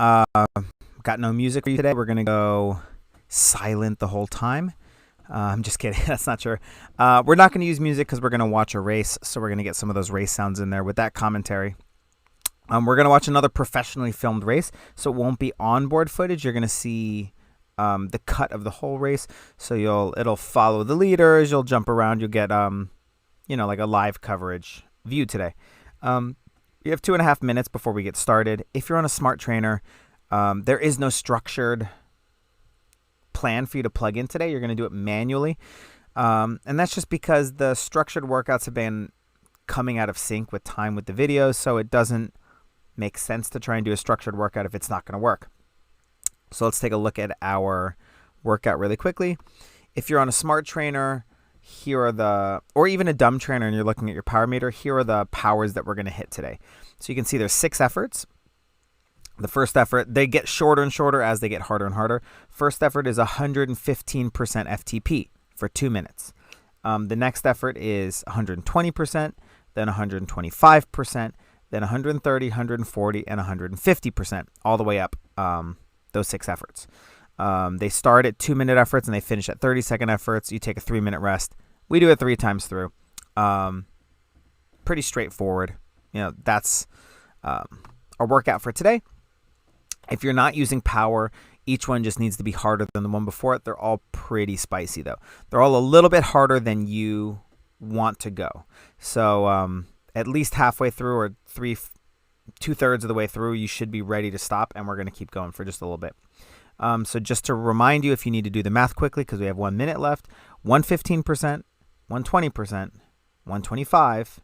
Got no music for you today. We're going to go silent the whole time. I'm just kidding. That's not true. We're not going to use music because we're going to watch a race. So we're going to get some of those race sounds in there with that commentary. We're going to watch another professionally filmed race. So it won't be onboard footage. You're going to see the cut of the whole race. So it'll follow the leaders. You'll jump around. You'll get, like a live coverage view today. We have 2.5 minutes before we get started. If you're on a smart trainer, there is no structured plan for you to plug in today. You're going to do it manually. And that's just because the structured workouts have been coming out of sync with time with the videos. So it doesn't make sense to try and do a structured workout if it's not going to work. So let's take a look at our workout really quickly. If you're on a smart trainer, or even a dumb trainer and you're looking at your power meter, here are the powers that we're going to hit today. So you can see there's 6 efforts. The first effort, they get shorter and shorter as they get harder and harder. First effort is 115% FTP for 2 minutes. The next effort is 120%, then 125%, then 130, 140, and 150%, all the way up those 6 efforts. They start at 2-minute efforts and they finish at 30-second efforts. You take a 3-minute rest. We do it 3 times through. Pretty straightforward. That's our workout for today. If you're not using power, each one just needs to be harder than the one before it. They're all pretty spicy, though. They're all a little bit harder than you want to go. So at least halfway through or 2/3 of the way through, you should be ready to stop, and we're going to keep going for just a little bit. So just to remind you, if you need to do the math quickly, because we have 1 minute left, 115%, 120%, 125,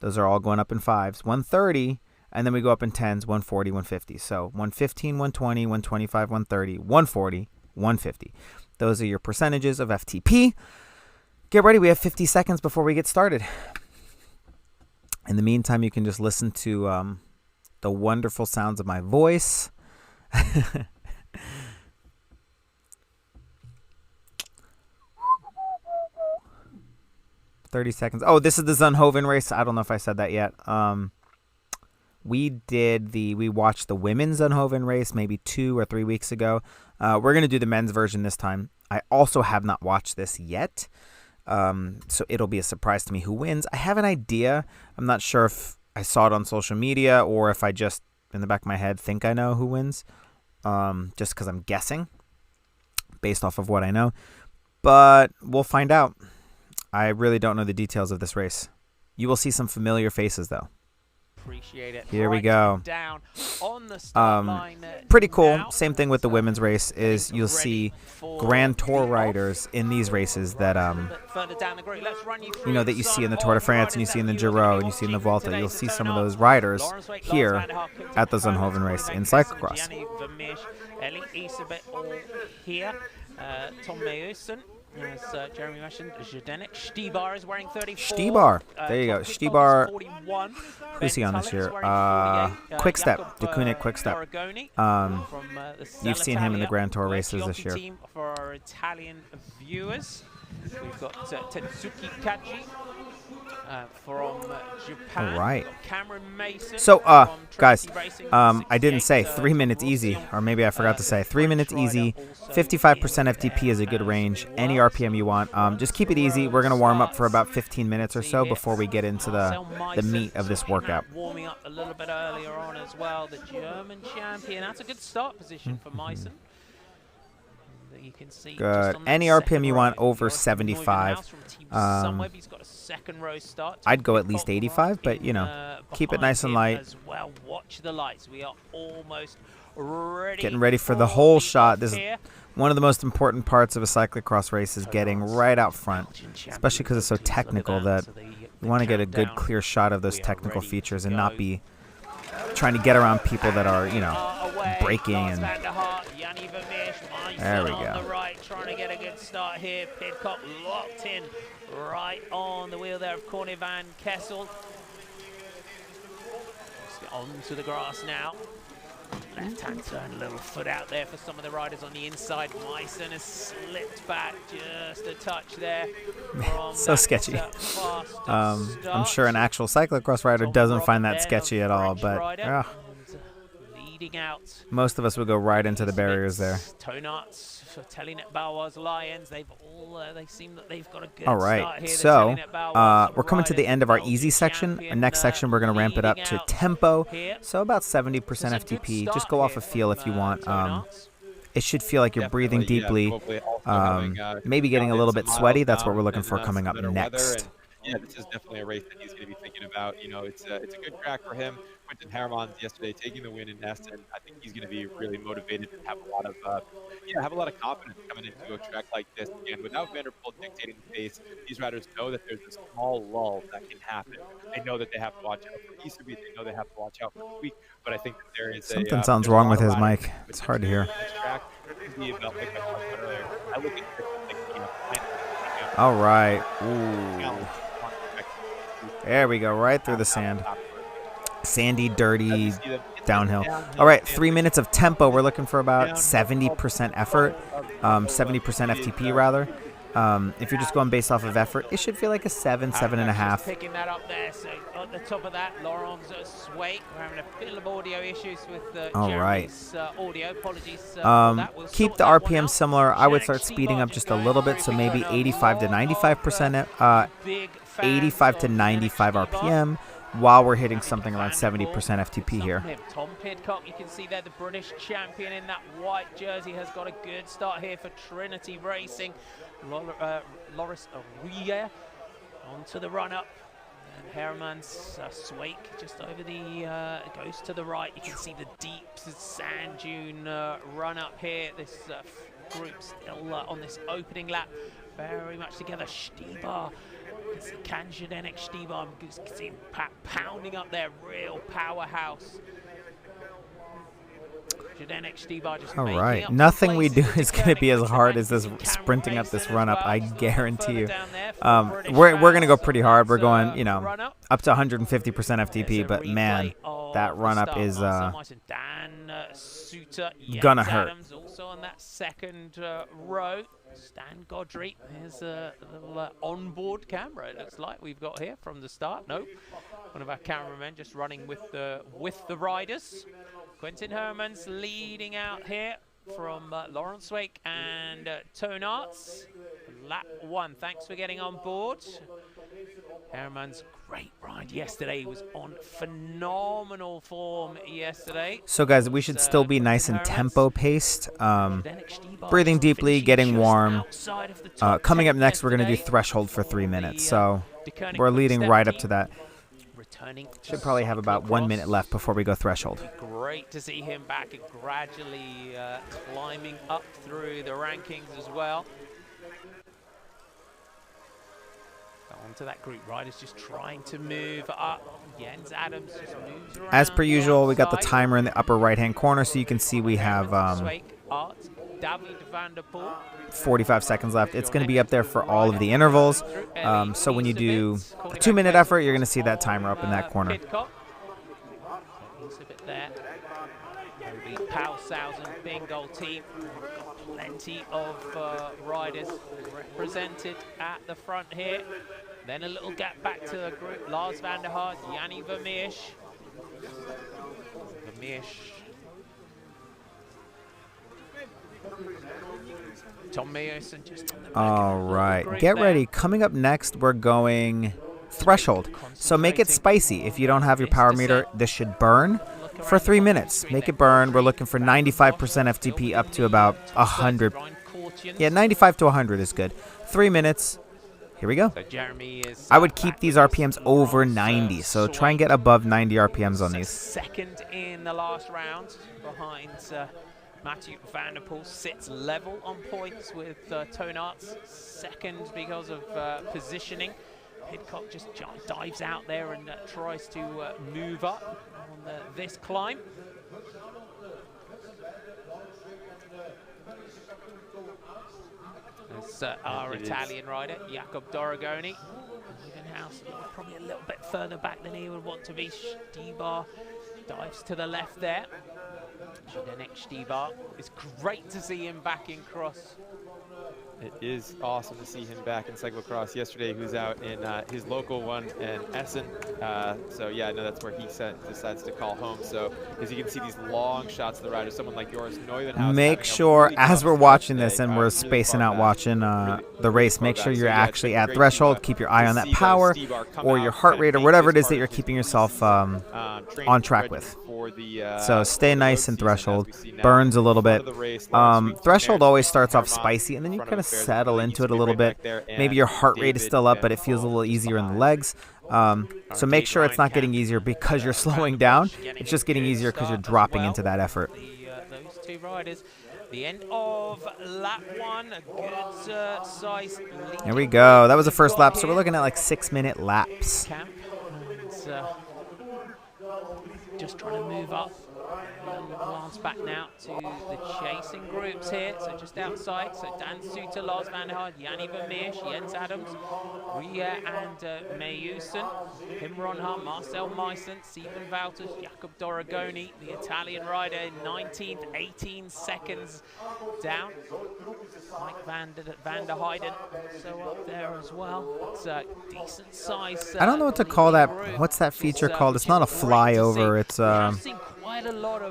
those are all going up in 5s, 130, and then we go up in 10s, 140, 150. So 115, 120, 125, 130, 140, 150. Those are your percentages of FTP. Get ready. We have 50 seconds before we get started. In the meantime, you can just listen to the wonderful sounds of my voice. 30 seconds. Oh, this is the zonhoven race. I don't know if I said that yet. We watched the women's zonhoven race maybe 2 or 3 weeks ago. We're going to do the men's version this time. I also have not watched this yet. So it'll be a surprise to me who wins. I have an idea. I'm not sure if I saw it on social media or if I just, in the back of my head, think I know who wins. Just because I'm guessing based off of what I know. But we'll find out. I really don't know the details of this race. You will see some familiar faces, though. Appreciate it. Here we go. Down on the start line, pretty cool. Same thing with the women's race is you'll see Grand Tour riders in these races that that you see in the Tour de France and you see in the Giro and you see in the Vuelta. You'll see some of those riders here at the zonhoven race in cyclocross. Tom Meusen, as Jeremy mentioned, Zdenek Štibar is wearing 34. Štibar, there you go. Štibar, who's he on this year? Quick Step, Deceuninck Quick Step. You've seen him in the Grand Tour races this year. For our Italian viewers, we've got Tetsuki Kaji from Japan. All right. Cameron Mason. So, guys, I didn't say 3 minutes easy, or maybe I forgot to say 3 minutes easy. 55% FTP is a good range. Any RPM you want. Just keep it easy. We're going to warm up for about 15 minutes or so before we get into the meat of this workout. Warming up a little bit earlier on as well. The German champion. That's a good start position for Meissen. You can see good. Any RPM you want over 75. I'd go at least 85, but keep it nice and light. As well. Watch the lights. We are almost getting ready for the whole shot. This is one of the most important parts of a cyclocross race is getting right out front, especially because it's so technical that you want to get a good clear shot of those technical features and not be trying to get around people that are, braking and there we go. On the right, trying to get a good start here. Pidcock locked in right on the wheel there of Corne van Kessel. Let's get onto the grass now. Left-hand turn, a little foot out there for some of the riders on the inside. Meissen has slipped back just a touch there. So sketchy. I'm sure an actual cyclocross rider doesn't find that sketchy at all, but leading out. Most of us would go right into the barriers there. Tonarts for Telenet Bauer's Lions. They seem that they've got a good All right, start here. so we're coming to the end of our easy section. Our next section, we're going to ramp it up to tempo. So about 70% FTP. Just go off a feel if you want. It should feel like you're breathing deeply, maybe getting a little bit sweaty. That's what we're looking for coming up next. Yeah, this is definitely a race that he's going to be thinking about. You know, it's a good track for him. Quentin Hermans yesterday taking the win in Nest, and I think he's going to be really motivated and have a lot of confidence coming into a track like this. Again, without Vanderpool dictating the pace, these riders know that there's a small lull that can happen. They know that they have to watch out for Easterby. They know they have to watch out for Tweak. But I think that there is something sounds wrong with his mic. It's hard to hear. All right. Ooh. There we go, right through the sand. Sandy, dirty, downhill. All right, 3 minutes of tempo. We're looking for about 70% effort, 70% FTP rather. If you're just going based off of effort, it should feel like a 7.5. Picking that up there. So at the top of that, Laurent Swake. We're having a bit of audio issues with Jeremy's audio. Apologies. Keep the RPM similar. I would start speeding up just a little bit, so maybe 85 to 95%, 85 to 95 RPM. While we're hitting something around 70% FTP here. Tom Pidcock, you can see there, the British champion in that white jersey, has got a good start here for Trinity Racing. Loris Aria onto the run-up. And Hermans Swake just over the, goes to the right. You can see the deep sand dune run-up here. This group still on this opening lap. Very much together. Stibar. Can Zdenek Stibar, you can see him pounding up there, real powerhouse. Zdenek Stibar just all right, nothing we do is going to be as hard as this sprinting up this run up. I guarantee you. We're going to go pretty hard. We're going, you know, up to 150% FTP, but man, that run up is gonna hurt. Also on that second row. Stan Godry, here's a little onboard camera, it looks like we've got here from the start. Nope, one of our cameramen just running with the riders. Quentin Hermans leading out here from Laurent Swake and Tonarts. Lap 1, thanks for getting on board. Hermans, great ride yesterday. He was on phenomenal form yesterday. So guys, we should still be nice and tempo paced. Breathing deeply, getting warm. Coming up next, we're going to do threshold for 3 minutes. So we're leading right up to that. Should probably have about 1 minute left before we go threshold. Great to see him back and gradually climbing up through the rankings as well. Onto that group, riders just trying to move up. Jens Adams just moves around. As per usual, we got the timer in the upper right-hand corner, so you can see we have 45 seconds left. It's going to be up there for all of the intervals. So when you do a 2 minute effort, you're going to see that timer up in that corner. Paushausen bingo team. Plenty of riders represented at the front here. Then a little gap back to the group. Lars van der Haar, Yanni Vermeersch. Tom Meyerson just on the back. All right, get ready. Coming up next, we're going threshold. So make it spicy. If you don't have your power meter, this should burn for 3 minutes. Make it burn. We're looking for 95% FTP up to about 100. Yeah, 95 to 100 is good. 3 minutes. Here we go. I would keep these RPMs over 90. So try and get above 90 RPMs on these. Second in the last round behind Matthew van der Poel. Sits level on points with Tonarts. Second because of positioning. Pidcock just dives out there and tries to move up on this climb. There's our Italian rider, Jacob Doragoni. House probably a little bit further back than he would want to be. Stibar dives to the left there. Zdenek Stibar. It's great to see him back in cross It is awesome to see him back in cyclocross. Yesterday, he was out in his local one in Essen. So yeah, I know that's where he decides to call home. So as you can see, these long shots of the riders, someone like yours, Neuvenhouse. Make sure, as we're watching this and we're spacing out watching the race, make sure you're actually at threshold. Keep your eye on that power or your heart rate or whatever it is that you're keeping yourself on track with. So stay nice in threshold. Burns a little bit. Threshold always starts off spicy, and then you kind of settle into it a little bit. Maybe your heart rate is still up, but it feels a little easier in the legs. So make sure it's not getting easier because you're slowing down. It's just getting easier because you're dropping into that effort. Those two riders. The end of lap 1, a good size. There we go. That was the first lap, so we're looking at like 6-minute laps. Camp and, just trying to move up. Glance back now to the chasing groups here. So just outside. So Dan Suter, Lars van der Haar, Yanni Vermeersch, Jens Adams, Ria and Mayusen, Pim Ronham, Marcel Meissen, Steven Wouters, Jacob Doragoni, the Italian rider in 19th, 18 seconds down. Mike van der Heijden also up there as well. It's a decent size. I don't know what to call that. What's that feature called? It's not a flyover. It's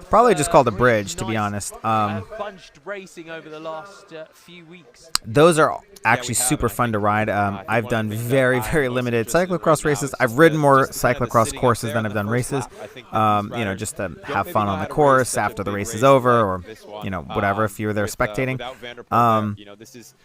probably just called a bridge, to be honest. Bunched racing over the last few weeks. Those are actually super fun to ride. I've done very, very limited cyclocross races. I've ridden more cyclocross courses than I've done races. You know, just to have fun on the course after the race is over, or you know, whatever. If you're there spectating,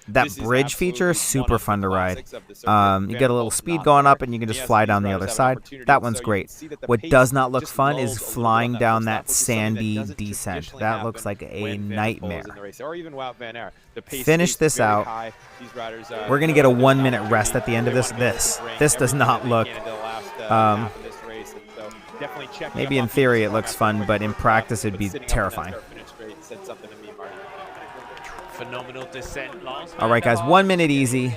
that bridge feature is super fun to ride. You get a little speed going up, and you can just fly down the other side. That one's great. What does not look fun is flying down that sandy descent. That looks like a nightmare. Finish this out. We're going to get a 1-minute rest at the end of this. This does not look... maybe in theory it looks fun, but in practice it'd be terrifying. Phenomenal descent. All right, guys, 1 minute easy.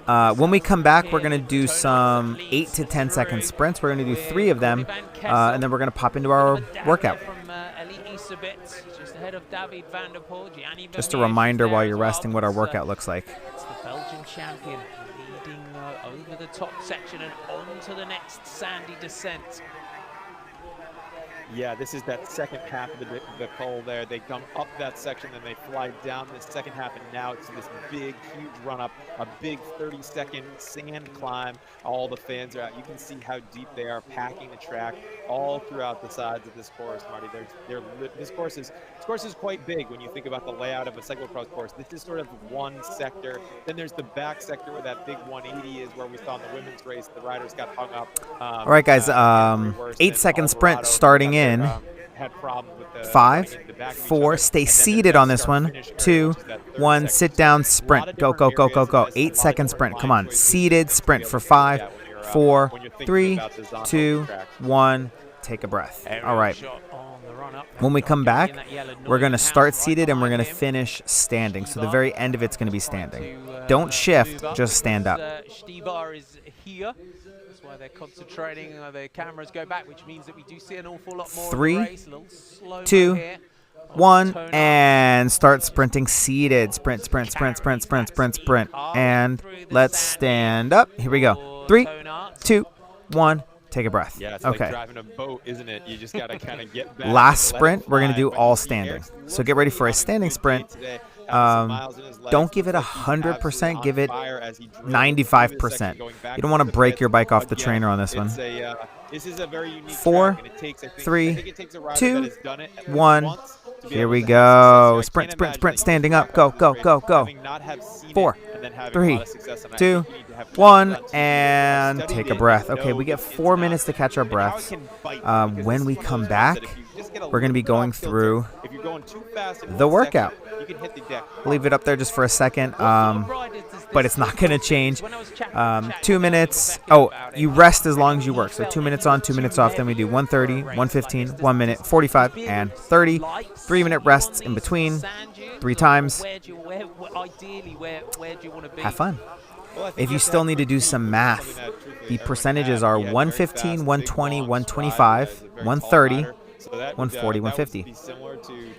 When we come back, we're going to do some 8 to 10 second sprints. We're going to do 3 of them, and then we're going to pop into our workout. Just a reminder while you're resting what our workout looks like. It's the Belgian champion leading over the top section and on to the next sandy descent. Yeah, this is that second half of the pole there. They come up that section, then they fly down this second half, and now it's this big, huge run-up, a big 30-second sand climb. All the fans are out. You can see how deep they are packing the track all throughout the sides of this course, Marty. This course is quite big when you think about the layout of a cyclocross course. This is sort of one sector. Then there's the back sector where that big 180 is, where we saw in the women's race the riders got hung up. All right, guys, 8-second sprint starting in 5, 4, stay seated on this one, 2, 1, sit down, sprint, go, go, go, go, go, 8-second sprint, come on, seated, sprint for 5, 4, 3, 2, 1, take a breath. All right, when we come back, we're going to start seated and we're going to finish standing, so the very end of it's going to be standing. Don't shift, just stand up. Why they're concentrating, their cameras go back, which means that we do see an awful lot more. 3, 2, 1, and start sprinting seated. Sprint, sprint, sprint, sprint, sprint, sprint, sprint. And let's stand up. Here we go. 3, 2, 1. Take a breath. Yeah, it's okay. like driving a boat, isn't it? You just got to kind of get back. Last sprint, we're going to do all standing. So get ready for a standing sprint. Don't give it 100%, give it 95%. You don't want to break your bike off the trainer on this one. 4, 3, 2, 1. Here we go. Sprint, sprint, sprint, standing up. Go, go, go, go. 4, 3, 2, 1, and take a breath. Okay, we get 4 minutes to catch our breaths. When we come back, we're going to be going through the workout. Leave it up there just for a second, but it's not going to change. 2 minutes. Oh, you rest as long as you work. So 2 minutes on, 2 minutes off. Then we do 1:30, 1:15, 1 minute, 45, and 30. 3-minute rests in between, 3 times. Have fun. If you still need to do some math, the percentages are 115, 120, 125, 130, 140, 150.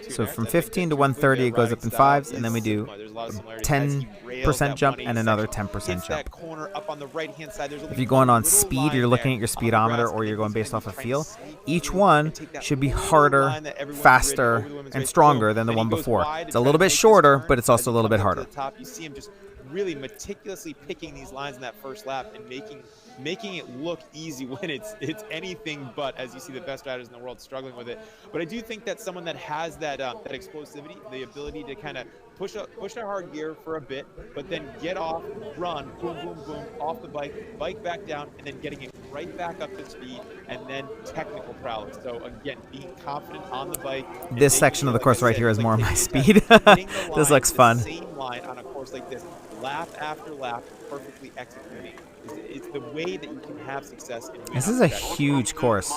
So from 15 to 130, it goes up in 5s, and then we do a lot of similarities. As he rails 10% that jump and 180 another section, 10% hits that jump. corner up on the right-hand side. There's only If you're going on little speed, you're line looking there at your on the speedometer, grass, or and you're then going he's based gonna off be of trying to feel. sneak Each through one and take that should be little harder, line that everyone's ridden faster, over the women's and race. stronger Boom. than the Then he one goes before. wide It's to a try little to bit make this shorter, turn. but it's As also a he little bit comes up to harder. the top, you see him just really meticulously picking these lines in that first lap and making it look easy when it's anything but, as you see the best riders in the world struggling with it. But I do think that someone that has that explosivity, the ability to kind of push a hard gear for a bit, but then get off, run, boom, boom, boom, off the bike back down, and then getting it right back up to speed, and then technical prowess. So again, being confident on the bike. This section of the like course I right said, here is like more my taking speed. your time, hitting the This line, looks the fun. same line on a course like this, lap after lap, perfectly executing. It's the way that you can have success and win. This on is a track. huge course.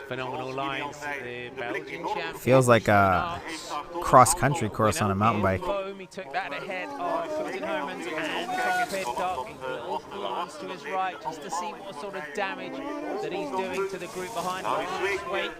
Phenomenal lines. The Belgian champion. Feels like a cross-country course on a mountain bike. He took that ahead of Quentin Hermans and Tom Pidcock. A little glance to his right just to see what sort of damage that he's doing to the group behind him. Wake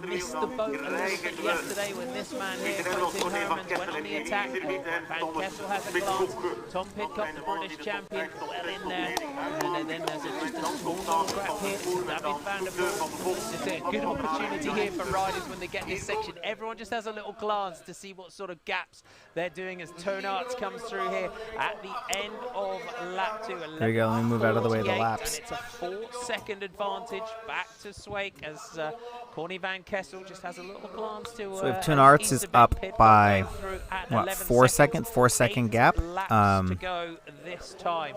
missed the boat a little bit yesterday when this man here, Quentin Hermans, went on the attack. Van Kessel has a glance. Tom Pidcock, the British champion, well in there. And then there's just a small little gap here. David Van der Poel. It's a good opportunity here for riders when they get this section. Everyone just has a little glance to see what sort of gaps they're doing as Tonarts comes through here at the end of lap 2. There you go. Let me move out of the way of the 11:48, laps. And it's a 4-second advantage back to Swake as Corny Van Kessel just has a little glance to. So if Tonarts is up by what, 4 seconds, 4 second gap. To go this time.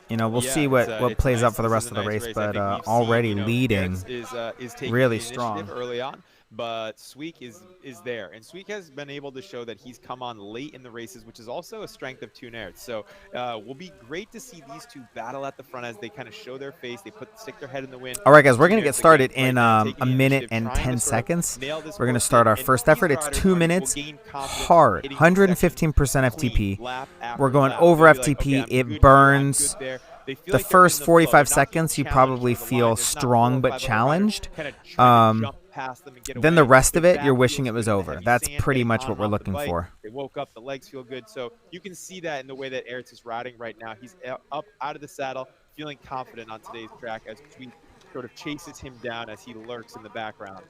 You know, we'll Yeah, see what plays nice. out for the This rest is of a the nice race, race. I but think we've already seen, leading is taking really the strong. initiative early on, but Sweek is there, and Sweek has been able to show that he's come on late in the races, which is also a strength of Tonarts. So will be great to see these two battle at the front as they kind of show their face. They stick their head in the wind. All right, guys, we're going to Tonarts, get started again, in right now, a taking the minute initiative, and trying 10 to sort of seconds. nail this We're going to course start in, our and first these effort. It's riders, 2 Marty, will minutes, gain confidence hard, hitting this section 115% clean, FTP. lap after We're going lap. over They'll be like, FTP. okay, I'm good It here, I'm burns. good there. They feel The like they're in first the flow. 45 They're not being seconds, you challenged probably for the line. feel There's not strong 4 or but 5 other riders challenged. kind of trying to jump past them and get Then away. the rest of The it, back you're feels wishing it was good, the over. heavy That's sand pretty getting much on what we're off the looking bike. for. They woke up, the legs feel good. So you can see that in the way that Ertz is riding right now. He's up out of the saddle, feeling confident on today's track as Sweet sort of chases him down as he lurks in the background.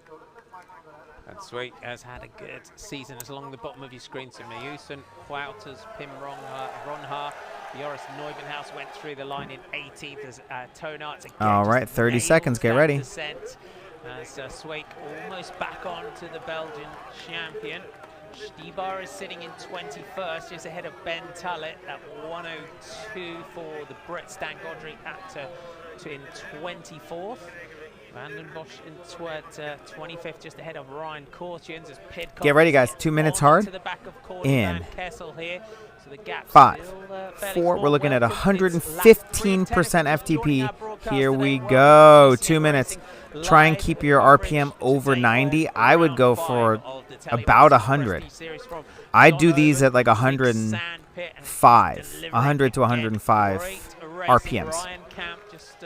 And Sweet has had a good season. As along the bottom of your screen, so Meyusen, Wouters, Pim Ronha, Joris Neubenhaus went through the line in 18th as Tonarts again. All right, 30 nails seconds, get that ready. descent as Swake almost back on to the Belgian champion. Stibar is sitting in 21st, just ahead of Ben Tullett at 102 for the Brit. Stan Godry in 24th. Vanden Bosch in 25th, just ahead of Ryan Cortunes as Pidcock. Get ready, guys. 2 minutes hard. To the back of In Van Kessel here. So the gap's 5, still, 4. We're looking at Welcome. It's lap 115% 3 of FTP. our broadcast Here today. we Welcome go. to 2 GCN minutes. Racing Try and live keep your coverage RPM over today 90. of I would round go 5 for of the about Telly 100. Prestige Series from I do these Zonhoven. at like Big 105, sand pit, and he's 100 to delivering 105 again. Great racing. RPMs. Ryan Camp just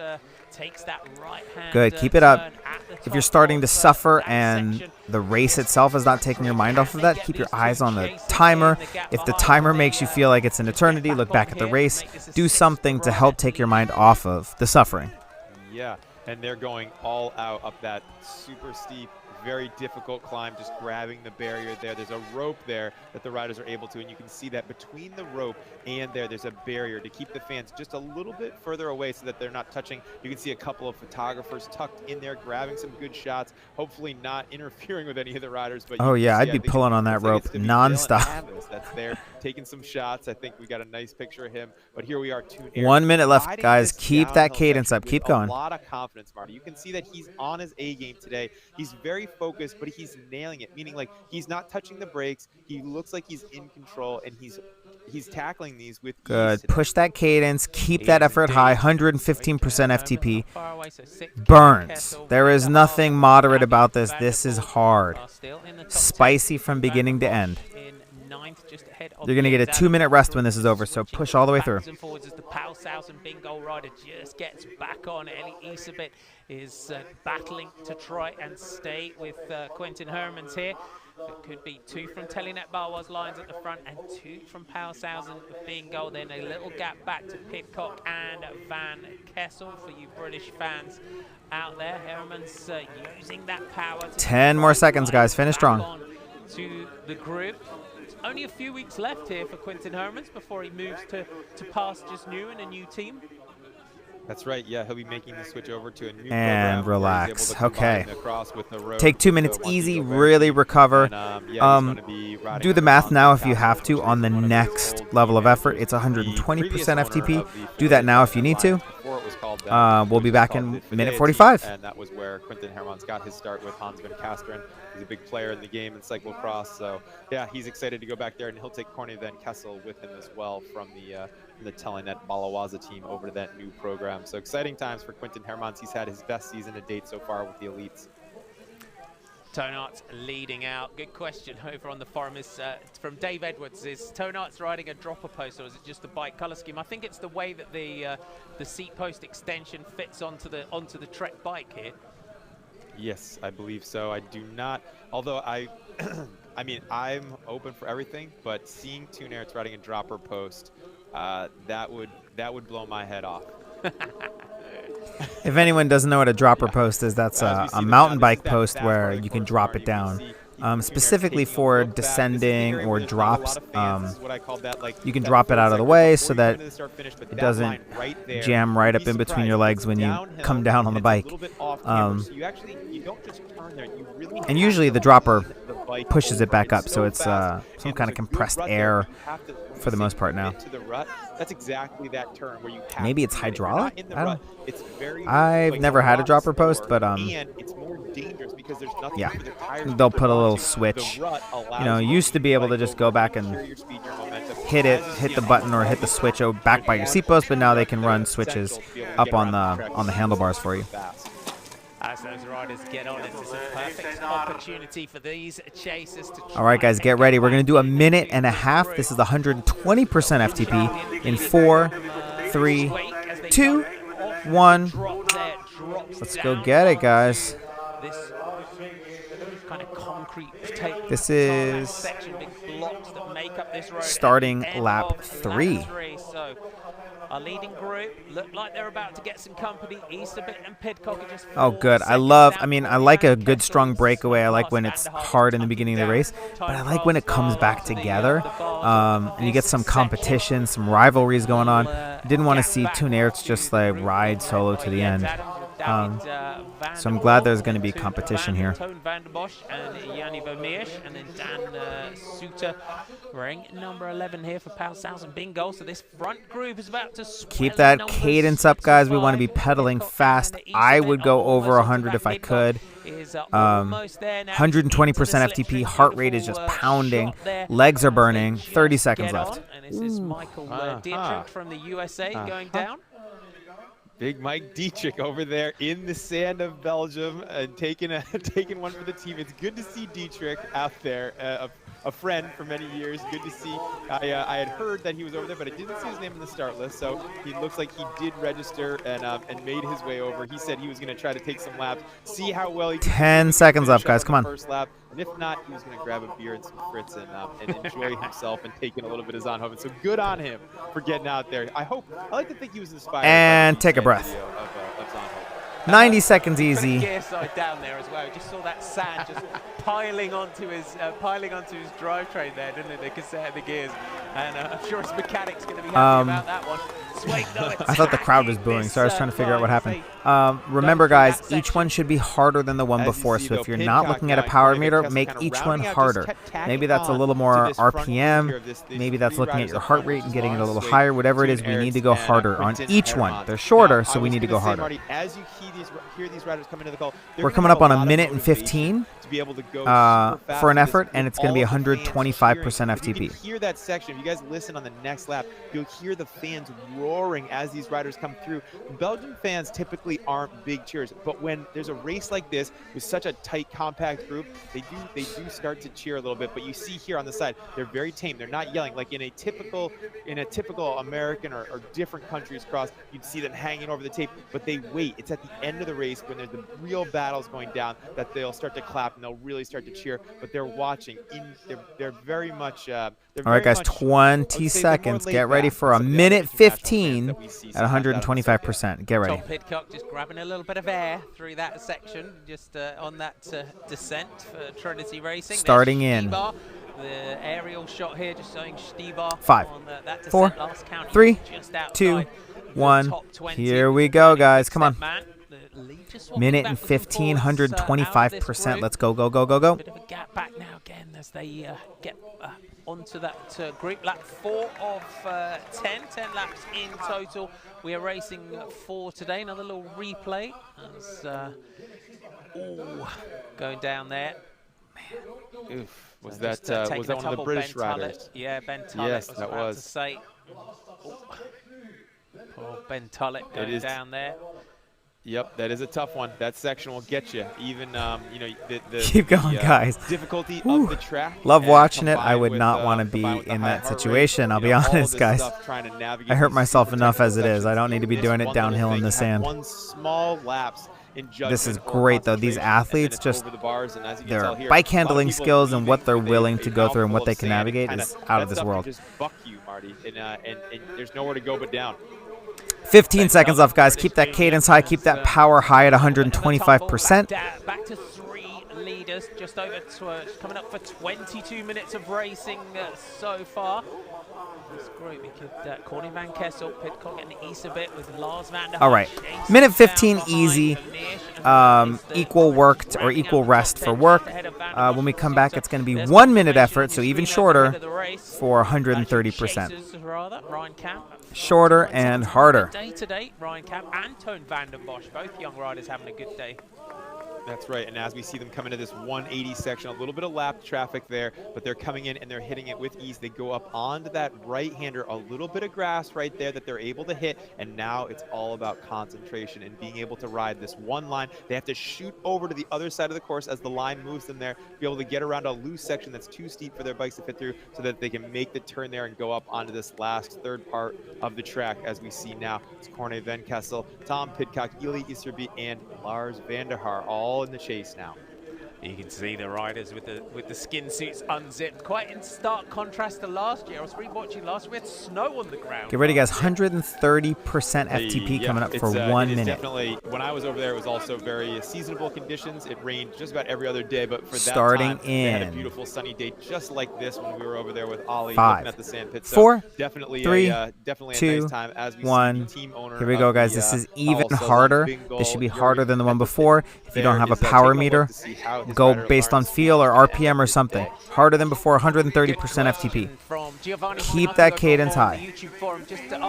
takes that right hand. Good. Keep it up. turn at the If you're top starting of, to suffer that and section. the race itself is not taking your mind off of that, keep your eyes on the timer. If the timer makes you feel like it's an eternity, look back at the race. Do something to help take your mind off of the suffering. Yeah, and they're going all out up that super steep, very difficult climb, just grabbing the barrier there. There's a rope there that the riders are able to, and you can see that between the rope and there's a barrier to keep the fans just a little bit further away so that they're not touching. You can see a couple of photographers tucked in there, grabbing some good shots, hopefully not interfering with any of the riders. But Oh, yeah, see, I'd I be think pulling on that looks like rope it's to be nonstop. Dylan Avis that's there taking some shots. I think we got a nice picture of him, but here we are. 1 minute left, riding guys. this Keep that downhill cadence section up. with Keep going. A lot of confidence, Marty. You can see that he's on his A game today. He's very focused, but he's nailing it, meaning like he's not touching the brakes. He looks like he's in control, and he's tackling these with Good. ease today. Push that cadence. Keep that effort high. 115% FTP. Far away, so 6 Burns. Kessel, There is nothing moderate about this. Van This der is Poel hard. are still in the top 10. Spicy from beginning to end. In 9th, just ahead of You're going to get a Jens 2 minute Adam. rest when this is over, so push all the way through. Backwards and forwards as the Palshausen bingo rider just gets back on. Eli Isabet is battling to try and stay with Quentin Hermans here. It could be 2 from Telenet Barwas lines at the front and 2 from Paushausen being goal. Then a little gap back to Pidcock and Van Kessel for you British fans out there. Herman's using that power. To 10 more seconds, guys. Finish strong. On to the group. It's only a few weeks left here for Quinten Hermans before he moves to pastures new and a new team. That's right. Yeah, he'll be making the switch over to a new and program relax. where he's able to Okay. Take 2 minutes easy, really recover. Do the math now if you have to on the next level of effort. It's 120% FTP. Do that now if you need to. We'll be back in minute 45. And that was where Quinten Hermans got his start with Hans van Kasteren. He's a big player in the game in cyclocross. So, yeah, he's excited to go back there, and he'll take Corne van Kessel with him as well from the Telenet Balawaza team over to that new program. So exciting times for Quinten Hermans. He's had his best season to date so far with the elites. Tonarts leading out. Good question over on the forum is from Dave Edwards. Is Tonarts riding a dropper post, or is it just the bike color scheme? I think it's the way that the seat post extension fits onto the Trek bike here. Yes, I believe so. I do not, although I mean, I'm open for everything, but seeing Tonarts riding a dropper post, that would blow my head off. If anyone doesn't know what a dropper post is, that's a mountain bike post where you can drop it down. Specifically for descending or drops, you can drop it out of the way so that it doesn't jam right up in between your legs when you come down on the bike. And usually the dropper pushes it back up, so it's some kind of compressed air for the most part now. That's exactly that turn where you have maybe it's hydraulic? I don't know. I've never had a dropper post, but and it's more dangerous because there's nothing yeah, for the tires they'll to put a little onto. switch. The rut You know, you used to be able to just go back and hit the button or hit the switch back by your seat post, but now they can run switches up on the handlebars for you. As those riders get on, it's a perfect opportunity for these chasers to All right, guys, get ready. We're going to do a minute and a half. This is 120% FTP in 4, 3, 2, 1. Let's go get it, guys. This kind of concrete tape. This is section, big blocks that make up this road starting lap 3. So our leading group look like they're about to get some company. Easterbit and Pidcock are just Oh, good. I like a good strong breakaway. I like when it's hard in the beginning of the race, but I like when it comes back together and you get some competition, some rivalries going on. Didn't want to see Tonarts just like ride solo to the end. So I'm glad there's going to be competition here. Toon van der Bosch and Yanni Vermeersch, and then Dan Suter wearing number 11 here for Paushausen bingo. So this front group is about to keep that cadence up, guys. We want to be pedaling fast. I would go over 100 if I could. 120% FTP. Heart rate is just pounding. Legs are burning. 30 seconds left. And this is Michael Dietrich from the USA going down. Big Mike Dietrich over there in the sand of Belgium and taking one for the team. It's good to see Dietrich out there, a friend for many years. Good to see. I had heard that he was over there, but I didn't see his name in the start list. So he looks like he did register and made his way over. He said he was going to try to take some laps, see how well he can 10 seconds left, guys. Come on. First lap. And if not, he was going to grab a beer and some Fritz and enjoy himself and taking a little bit of zonhoven. So good on him for getting out there. I like to think he was inspired. And take a breath. Of zonhoven. 90 seconds easy. Gear side down there as well. Just saw that sand just piling onto his drivetrain there, didn't it? The cassette, the gears, and I'm sure his mechanic's going to be happy about that one. I thought the crowd was booing, so I was trying to figure out what happened. Remember, guys, each one should be harder than the one before. So if you're not looking at a power meter, make each one harder. Maybe that's a little more RPM. Maybe that's looking at your heart rate and getting it a little higher. Whatever it is, we need to go harder on each one. They're shorter, so we need to go harder. As you hear these riders come into the call, we're coming up on a minute and 15 to be able to go for an effort, and it's going to be 125% FTP. You can hear that section. If you guys listen on the next lap, you'll hear the fans roaring as these riders come through. Belgian fans typically aren't big cheers, but when there's a race like this with such a tight, compact group, they do start to cheer a little bit. But you see here on the side, they're very tame. They're not yelling like in a typical American or different countries cross. You'd see them hanging over the tape, but they wait. It's at the end of the race when there's the real battles going down that they'll start to clap and they'll really start to cheer. But they're watching. They're very much. They're All right, very guys, much, I 20 would say they're more seconds. laid Get ready back for than a some of the other minute international fans 15 that we see at sometimes out on the circuit. 125%. Get ready. Tom Pidcock just grabbing a little bit of air through that section, just on that descent for Trinity Racing. Starting There's in. Stibar, the aerial shot here just showing Stibar 5, on that descent 4, last count. 3, just 2, outside 1. the top 20. Here we go, guys. Come on. Man. The lead just swapping Minute and backwards and 15, forwards, out of this 125%. group. Let's go, go, go, go, go. Bit of a gap back now again as they get onto that group. Lap 4 of 10 laps in total. We are racing 4 today. Another little replay as going down there. Oof. Was Just, that taking was that a one of the tumble, British Ben Tullett. riders? Yeah, Ben Tullett. Yes, was that about was. to say. Poor Ben Tullett going down there. Yep, that is a tough one. That section will get you. Even you know the Keep going, guys. difficulty Whew. of the track. Love watching it. I combined would with, not want to be combined with the in high that heart rate, situation. I'll you be know, all honest, this guys. stuff trying to navigate I hurt these myself super enough as it technical is. I don't need to be sections. doing This it one little downhill in thing, the you have sand. one small lapse in This is judgment or great, though. These concentration, and then athletes it's just over the bars, and as you can their tell here, bike a lot of handling people are skills and what leaving they're with willing a to go through and mouthful what they of can sand. It navigate kinda- is out of that this stuff world. can just buck you, Marty, and there's nowhere to go but down. 15 seconds left, guys. Keep that cadence high. Keep that power high at 125%. Back to 3 leaders, just over coming up for 22 minutes of racing so far. It's great. We could Courtney Van Kessel, Pidcock getting the east a bit with Lars van der All right, chasing minute down 15 behind easy. Anish, and Equal work or rounding equal out the rest top for 10 work. just ahead of Van der When we Bosch. come back, So it's going to be there's 1 minute confirmation effort, so on your even screen there ahead shorter of the race. for 130%. Chasers, rather, Ryan Camp. Shorter and harder. Day today, Ryan Camp and Toon van der Bosch, both young riders having a good day. That's right, and as we see them come into this 180 section, a little bit of lap traffic there, but they're coming in and they're hitting it with ease. They go up onto that right-hander, a little bit of grass right there that they're able to hit, and now it's all about concentration and being able to ride this one line. They have to shoot over to the other side of the course as the line moves them there, be able to get around a loose section that's too steep for their bikes to fit through so that they can make the turn there and go up onto this last third part of the track. As we see now, it's Corne Van Kessel, Tom Pidcock, Eli Iserby, and Lars van der Haar all in the chase now. You can see the riders with the skin suits unzipped, quite in stark contrast to last year. I was rewatching last year, we had snow on the ground. Get ready, guys. 130% FTP coming up for 1 minute. Definitely, when I was over there, it was also very seasonable conditions. It rained just about every other day, but for that Starting time, they had a in beautiful sunny day just like this when we were over there with Ollie 5, looking at the sand pit. So 4, definitely 3, definitely a 2, nice time as we 1. see the team owner. Here we go, guys. This is even harder. This should be harder than the one before. If you don't have a power meter, go based on feel or RPM or something. Harder than before, 130% FTP. Keep that cadence high,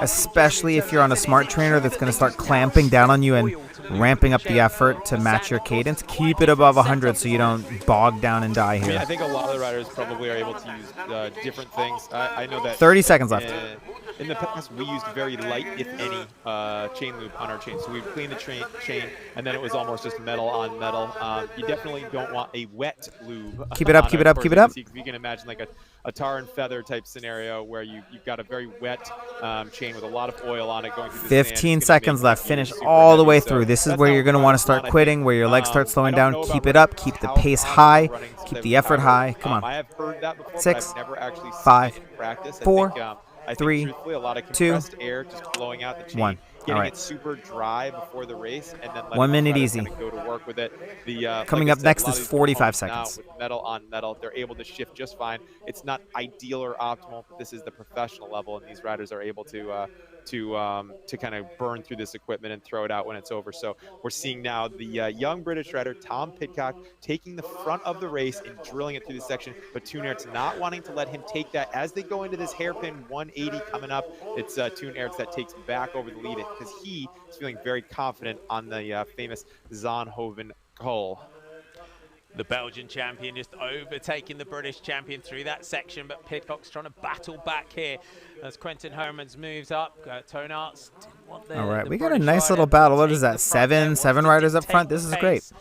especially if you're on a smart trainer that's going to start clamping down on you and ramping up the effort to match your cadence. Keep it above 100 so you don't bog down and die I mean, here. I think a lot of the riders probably are able to use different things. I know that 30 seconds left. In the past, we used very light, if any, chain lube on our chain. So we'd clean the chain, and then it was almost just metal on metal. You definitely don't want a wet lube. Keep it up, keep it up, keep it up. If you can imagine like a tar and feather type scenario where you've got a very wet chain with a lot of oil on it going through the sand. 15 seconds left. Finish all the way through. This is where you're going to want to start quitting, where your legs start slowing down. Keep it up. Keep the pace high. Keep the effort high. Come on. I have heard that before, 6, but I've never actually seen 5, it in practice. 4, I think 3, truthfully, a lot of 2, compressed air just blowing out the chain, 1. getting All right. it super dry before the race, and then 1 minute letting easy. the riders kinda go to work with it. Coming like I up said, next a lot is of these 45 components now seconds. with metal on metal, they're able to shift just fine. It's not ideal or optimal, but this is the professional level, and these riders are able to kind of burn through this equipment and throw it out when it's over. So we're seeing now the young British rider Tom Pidcock taking the front of the race and drilling it through this section, but Toon Aerts not wanting to let him take that as they go into this hairpin 180 coming up. It's Toon Aerts that takes back over the lead because he is feeling very confident on the famous Zonhoven call. The Belgian champion just overtaking the British champion through that section, but Pidcock's trying to battle back here as Quentin Hermans moves up. Toon Aerts didn't want the All right, the we got a British nice rider little battle. What taking is that? the front there, Seven wants to riders up dictate front. the This is great. pace.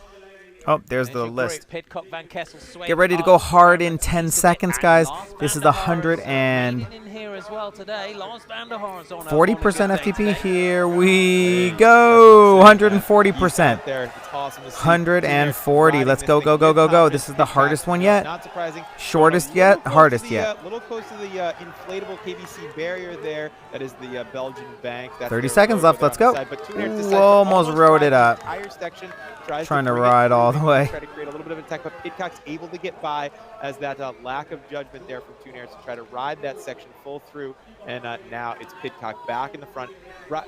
Oh, there's the your list. group. Pidcock, Van Kessel, Swain, Get ready to Hart, go hard in Cameron, 10 Easterby, seconds, and guys. Lars This is van the der Horst 100 and leading in here as well today. Lars van der Horst on a 40% good day FTP. today. Here we Hey, go. that's what I'm saying, 140%. there. It's awesome to see. 140. Let's go, go, go, go, go. This is the hardest one yet. Not surprising. Shortest yet, hardest yet. A little close to the inflatable KBC barrier there. That is the Belgian bank. That's 30 their seconds logo left. there Let's on go. the side. But Tuner's Ooh, decides to almost rode it ride the up. entire section, tries Trying to bring it ride all through, the way. Try to create a little bit of attack, but Pidcock's able to get by as that lack of judgment there from Tuner to try to ride that section full through. And now it's Pidcock back in the front.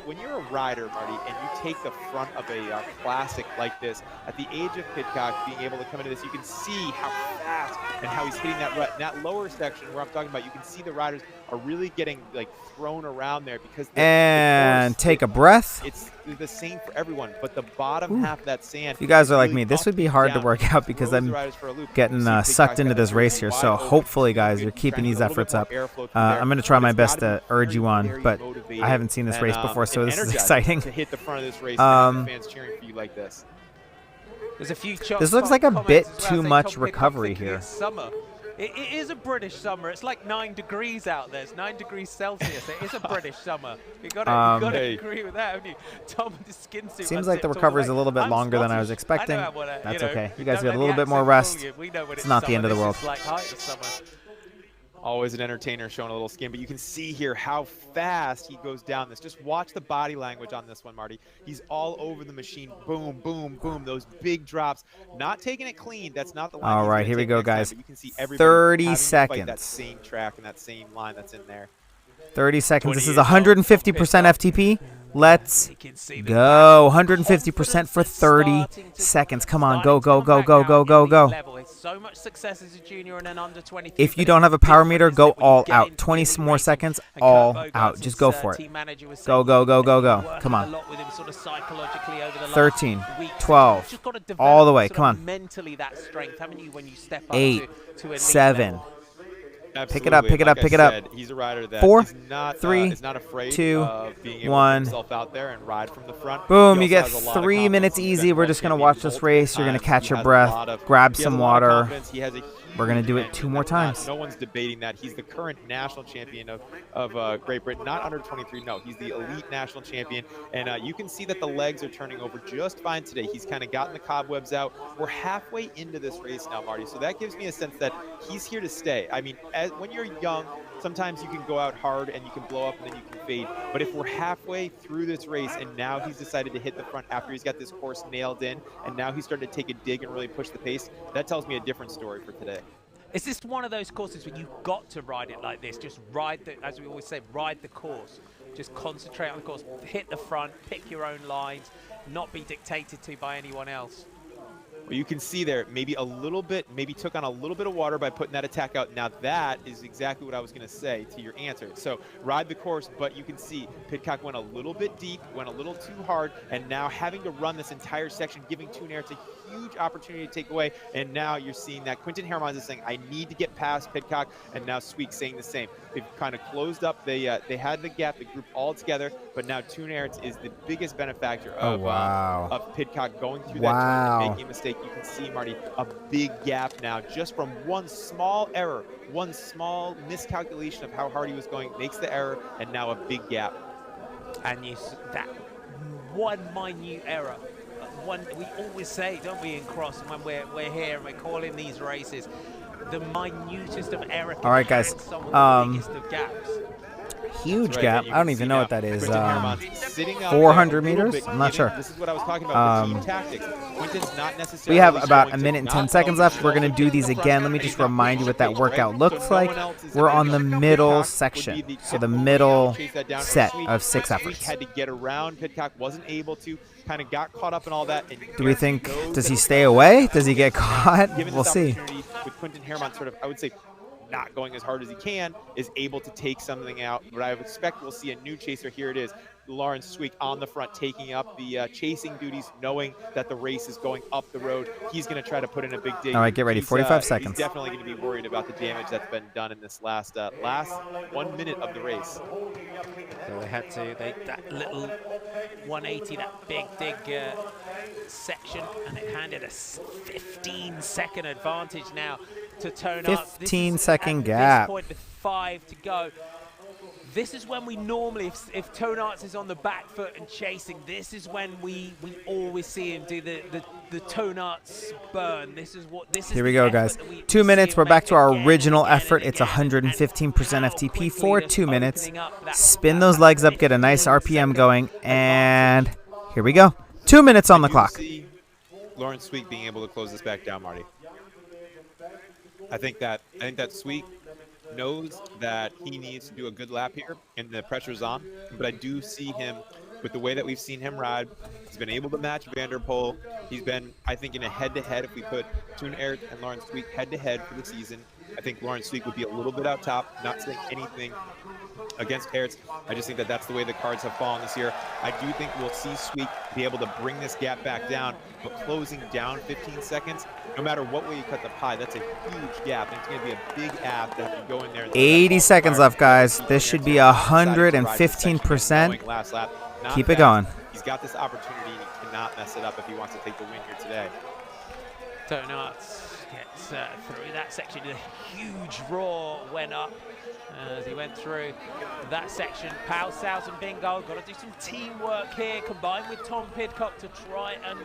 When you're a rider, Marty, and you take the front of a classic like this, at the age of Pidcock being able to come into this, you can see how fast and how he's hitting that rut. In that lower section where I'm talking about, you can see the riders are really getting like thrown around there because And take a breath. It's the same for everyone, but the bottom half of that sand. If you guys is are like really me, this would be up hard to down, work out because throws the I'm riders for a loop. getting You see sucked Pidcock into got this that race here. wide So open, hopefully, really guys, good. you're He's keeping trying to these get a little efforts bit up. more airflow through there, I'm going to try but my it's best gotta to be urge you very, on, very but motivated I haven't seen this and, race before, so and this is energized exciting. to hit the front of this race and have the Um, fans cheering for you like this. There's a few This looks like a bit comments as well too saying much Tom Pidcock recovery thinking here. it's summer. It is a British summer. It's like 9 degrees out there. It's 9 degrees Celsius. It is a British summer. You got to Hey. agree with that, haven't you? Tom with the skin suit. Seems like the recovery is a little bit longer than I was expecting. That's okay. You guys got a little bit more rest. It's not the end of the world. It's like height of summer. Always an entertainer showing a little skin, but you can see here how fast he goes down this. Just watch the body language on this one, Marty. He's all over the machine. Boom, boom, boom. Those big drops. Not taking it clean. That's not the line. All he's right, gonna here we take go, next time, guys. but you can see everybody 30 having to fight that seconds. same track and that same line that's in there. 30 seconds. This is 28. 150% FTP. Let's You can see the go. 150% for 30 seconds. Come on, go, go, go, go, go, go, go. So much success as a junior and an under 23. If you don't have a power meter, go all out. 20 more seconds, all out. Just go for it. Go, go, go, go, go. Come on. 13, 12, all the way. Come on. Mentally, that strength, haven't you, when you step up 8, to elite 7. level? Pick it up, pick it up, Like I pick it up. said, he's a rider that 4, is not, 3, is not afraid 2, of being able 1. to put himself out there and ride from the front. Boom, He you get also has a lot of 3 confidence. minutes He's easy. been We're just going to world watch champion this race. You're going to multiple catch times. your He has a breath, lot of- grab he has some a lot of water. confidence. He has a We're going to do it huge 2 more times. No one's debating that. He's the current national champion of Great Britain. Not under 23, no. He's the elite national champion. And you can see that the legs are turning over just fine today. He's kind of gotten the cobwebs out. We're halfway into this race now, Marty. So that gives me a sense that he's here to stay. I mean, when you're young, sometimes you can go out hard and you can blow up and then you can fade. But if we're halfway through this race and now he's decided to hit the front after he's got this course nailed in and now he's starting to take a dig and really push the pace, that tells me a different story for today. Is this one of those courses where you've got to ride it like this? Just ride the, as we always say, ride the course. Just concentrate on the course, hit the front, pick your own lines, not be dictated to by anyone else. Well, you can see there, maybe a little bit, maybe took on a little bit of water by putting that attack out. Now that is exactly what I was going to say to your answer. So ride the course, but you can see Pidcock went a little bit deep, went a little too hard, and now having to run this entire section, giving Tuner a huge opportunity to take away. And now you're seeing that Quinten Hermans is saying, I need to get past Pidcock, and now Sweek saying the same. They've kind of closed up. They had the gap, the group all together, but now Tuner is the biggest benefactor of, of Pidcock going through that turn and making a mistake. You can see, Marty, a big gap now just from one small error, one small miscalculation of how hard he was going makes the error, and now a big gap. And that one minute error, one we always say, don't we, in cross when we're here and we're calling these races, the minutest of error. All right, guys. Biggest of gaps. Huge Right, gap. you I don't can even see know now what that is. Quinten Hermans sitting out 400 there a little meters? bit, I'm not sure. This is what I was talking about with team tactics. Quinten's not necessarily We have about going a to minute and not 10 seconds go left. We're going to to do the these front. again. Let me just He's not remind you what that pushing, workout right? looks So no like. one else is We're on the Pidcock middle would be section. the So the typical middle chase that down. set Sweek- of 6 Sweek efforts. had to get around Pidcock, wasn't able to, kind of got caught up in all that. And Do we think, knows does that he it's stay not away? going Does he get caught? Given We'll this see. opportunity with Quinten Hermans sort of, I would say, not going as hard as he can, is able to take something out. But I would expect we'll see a new chaser. Here it is. Lawrence Sweek on the front, taking up the chasing duties, knowing that the race is going up the road. He's going to try to put in a big dig. All right, get ready. 45 He's seconds. definitely going to be worried about the damage that's been done in this last 1 minute of the race. So they had to, that little 180, that big dig section, and it handed a 15-second advantage now to Tone Arts. 15-second At gap. this point, with 5 to go. This is when we normally, if Tone Arts is on the back foot and chasing, this is when we always see him do the Tone Arts burn. This is what this is. Here we go, guys. 2 minutes. We're back to our original effort. It's 115% FTP for 2 minutes. Spin those legs up, get a nice RPM going, and here we go. 2 minutes on the clock. See Lawrence Sweet being able to close this back down, Marty. I think that Sweet knows that he needs to do a good lap here and the pressure's on, but I do see him with the way that we've seen him ride. He's been able to match Vanderpool. He's been, I think, in a head-to-head. If we put Toon Aert and Lawrence Sweet head-to-head for the season, I think Lawrence Sweet would be a little bit out top. Not saying anything against Aerts. I just think that that's the way the cards have fallen this year. I do think we'll see Sweet be able to bring this gap back down, but closing down 15 seconds, no matter what way you cut the pie, that's a huge gap, and it's going to be a big app that can go in there. 80 seconds left, guys. This should be 115%. Keep it going. He's got this opportunity, and he cannot mess it up if he wants to take the win here today. Tone Arts gets through that section. A huge roar went up as he went through that section. Pal, South and Bingo got to do some teamwork here, combined with Tom Pidcock, to try and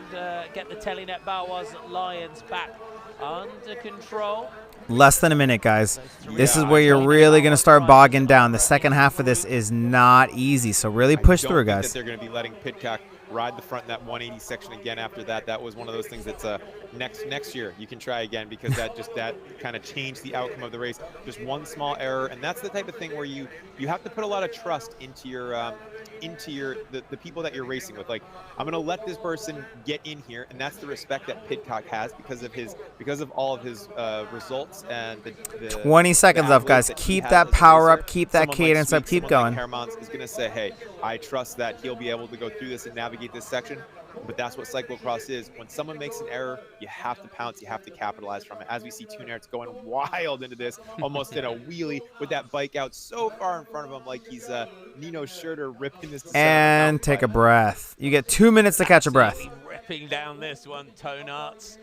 get the Telenet Bauer's Lions back under control. Less than a minute, guys. This is where you're really going to start bogging down. The second half of this is not easy, so really push through, guys. They're going to be letting Pidcock ride the front in that 180 section again after that. That was one of those things that's next year you can try again, because that kind of changed the outcome of the race. Just one small error, and that's the type of thing where you have to put a lot of trust into the people that you're racing with. Like, I'm going to let this person get in here, and that's the respect that Pidcock has because of all of his results and the 20 seconds left, guys. Keep that power up, keep that cadence up, keep going. Hermans is going to say, hey, I trust that he'll be able to go through this and navigate this section. But that's what cyclocross is. When someone makes an error, you have to pounce, you have to capitalize from it. As we see Toon Aerts going wild into this, almost in a wheelie with that bike out so far in front of him, like he's Nino Schurter ripping this. And take a breath. You get 2 minutes to catch a breath. Ripping down this one, Tone Arts.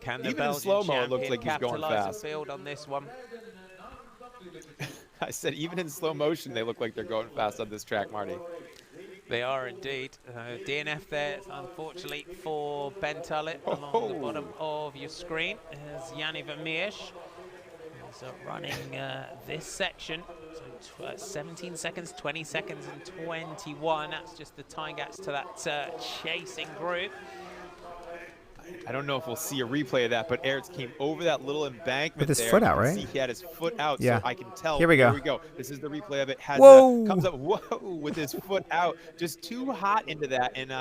Can the Even in Belgian slow-mo, it looks like he's going capitalize fast. the field on this one? I said even in slow motion, they look like they're going fast on this track, Marty. They are indeed. DNF there, unfortunately, for Ben Tullett along the bottom of your screen. As Yanni Vermeersch is running this section. So 17 seconds, 20 seconds, and 21. That's just the time gaps to that chasing group. I don't know if we'll see a replay of that, but Aerts came over that little embankment with his there. foot out, right? See, he had his foot out, yeah. so I can tell. Here we go. Here we go. This is the replay of it. Comes up, with his foot out, just too hot into that, and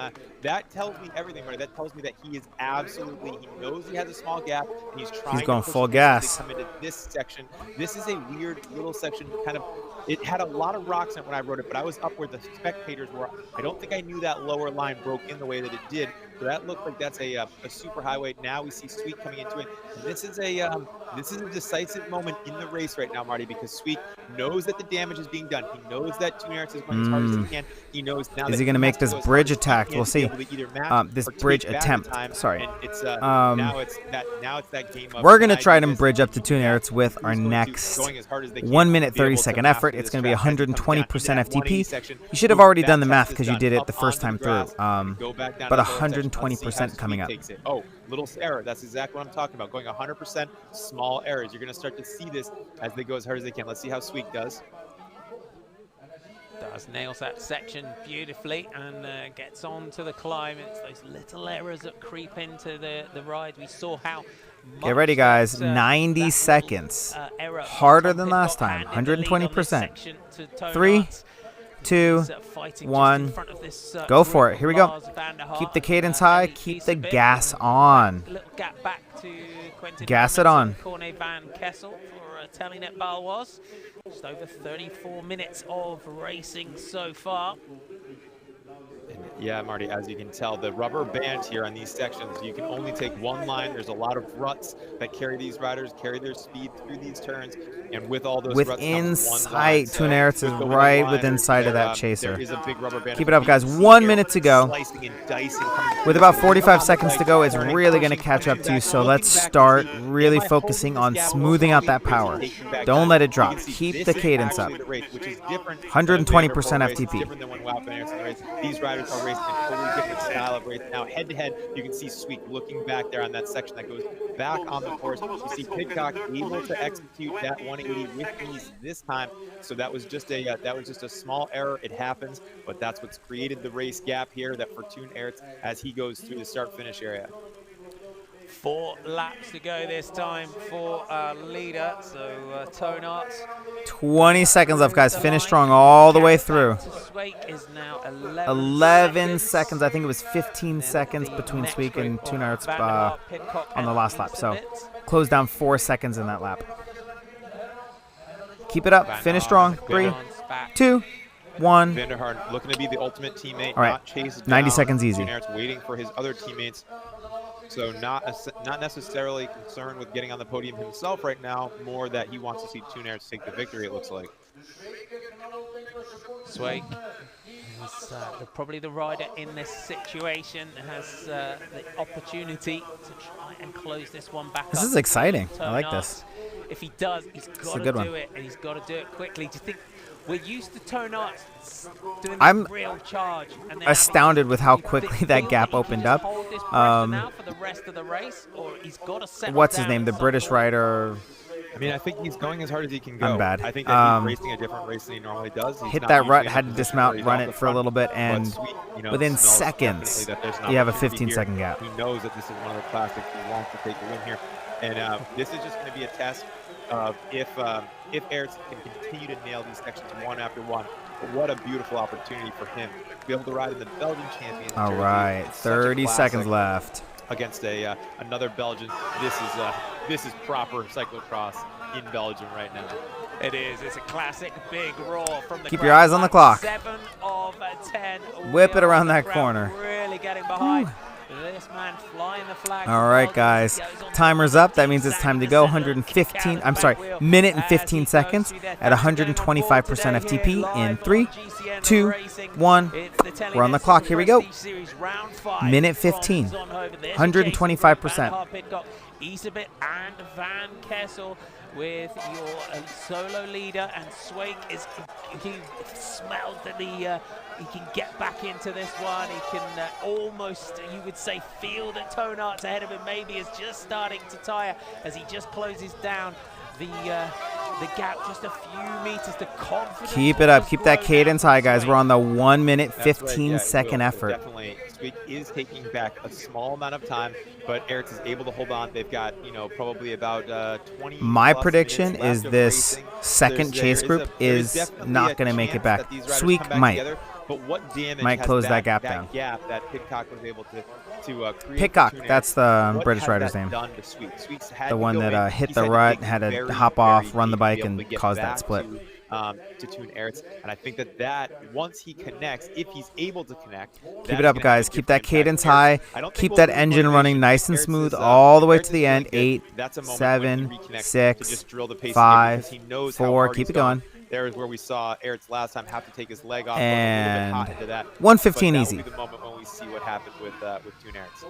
that tells me everything, right? That tells me that he is absolutely. He knows he has a small gap, and he's trying. He's going to full gas. Come into this section. This is a weird little section, kind of. It had a lot of rocks in it when I wrote it, but I was up where the spectators were. I don't think I knew that lower line broke in the way that it did. So that looked like that's a super highway. Now we see Sweet coming into it. And this is a decisive moment in the race right now, Marty, because Sweet knows that the damage is being done. He knows that Toon Aerts is running as hard as he can. He knows now. Is he going to make this bridge attack? We'll see. This bridge attempt. Sorry. And it's now it's that game. We're going to try to bridge up to Toon Aerts with our next 1 minute 30-second effort. It's going to be 120% FTP. You should have already done the math because you did it the first time through. But 120% coming up. Oh, little error. That's exactly what I'm talking about. Going 100% small errors. You're going to start to see this as they go as hard as they can. Let's see how Sweet does. Nails that section beautifully and gets on to the climb. It's those little errors that creep into the ride. We saw how get ready, guys. 90 seconds. Harder than last time. 120%. 3, 2, 1. Go for it. Here we go. Keep the cadence high. Keep the gas on. Gas it on. Corne van Kessel for Telenet Baloise. Just over 34 minutes of racing so far. And Yeah, Marty, as you can tell, the rubber band here on these sections, you can only take one line. There's a lot of ruts that carry these riders, carry their speed through these turns, and with all those ruts Within comes one line. sight, So Toon Aerts is with the one right line, within sight of that there chaser. is a big rubber band. Keep it up, guys. You can 1 see minute Aerts to go. slicing and dicing, coming With through. about So 45 it's seconds to go, it's turning, really going to pushing, catch up pushing to you. back, So looking let's back start to see, really am I holding focusing this on gap smoothing out that or power. taking back Don't time? let it You drop. can see Keep this the is cadence up. actually the race, which is different than 120% race. It's FTP. different than when Wout van Aert's in the race. These riders are racing a totally different style of race. Now, head-to-head, you can see Sweek looking back there on that section that goes back on the course. You see Pidcock able to execute that 180 with ease this time. So that was just a small error. It happens, but that's what's created the race gap here that for Toon Aerts as he goes through the start-finish area. 4 laps to go this time for our leader. So Toon Aerts. 20 seconds left, guys. Finish strong all the way through. Sweek is now 11 seconds. I think it was 15 seconds between Sweek and Toon Aerts on the last lap. So close down 4 seconds in that lap. Keep it up. Finish strong. 3, 2, 1. Van der Haar looking to be the ultimate teammate, All right. not chase down 90 seconds easy. Toon Aerts, waiting for his other teammates. So not necessarily concerned with getting on the podium himself right now, more that he wants to see Toon Aerts take the victory, it looks like. Sweek is probably the rider in this situation, has the opportunity to try and close this one back. This is exciting. I like this. If he does, he's got to do it, and he's got to do it quickly. Do you think we're used to Toon Aerts doing the real charge? And astounded with how quickly that gap opened up. Now for the rest of the race, or he's got to settle What's his down name? The at some British point. rider. I mean, I think he's going as hard as he can go. I'm bad. I think that he's racing a different race than he normally does. He's Hit not that usually rut, in a had to position where dismount, he's run off it the for a front, little bit, but and Sweet, within smells seconds, definitely that there's an you have a opportunity 15-second here. gap. He knows that this is one of the classics. He wants to take the win here. And this is just going to be a test of if Aerts can continue to nail these sections one after one. But what a beautiful opportunity for him to be able to ride in the Belgian champions. All right, 30 seconds left. Against another Belgian. This is proper cyclocross in Belgium right now. It is. It's a classic big roar from the Keep crowd. your eyes on the clock. 7 of 10. Whip it around The that crowd corner. Really getting behind this man flying the flag. All right, guys. Timer's up. That means it's time to go. 115. I'm sorry, minute and 15 seconds at 125% FTP in 3, 2, 1. We're on the clock. Here we go. Minute 15. 125%. Isabit and Van Kessel with your solo leader, and Sweek is he smells that he can get back into this one. He can almost, you would say, feel that Toon Aerts ahead of him maybe is just starting to tire as he just closes down the gap just a few meters. The confidence. Keep it up. Keep that cadence high, guys. We're on the 1 minute 15-second effort. Definitely, Sweek is taking back a small amount of time, but Aerts is able to hold on. They've got probably about 20. My prediction is this second chase group is not going to make it back. Sweek might. But what damage Might has close that gap down. Gap that Pidcock was able to create. Pidcock, for that's the British rider's name. The one that hit the rut, had to hop off, run the bike, and cause that split. To Toon Aerts, and I think that once he connects, if he's able to connect, keep it up, guys. Keep that cadence high. Keep that engine running nice and smooth all the way to the end. 8, 7, 6, 5, 4. Keep it going. There is where we saw Aerts last time have to take his leg off. And hot into that. 115 easy. That will be the moment when we see what happened with Toon Aerts.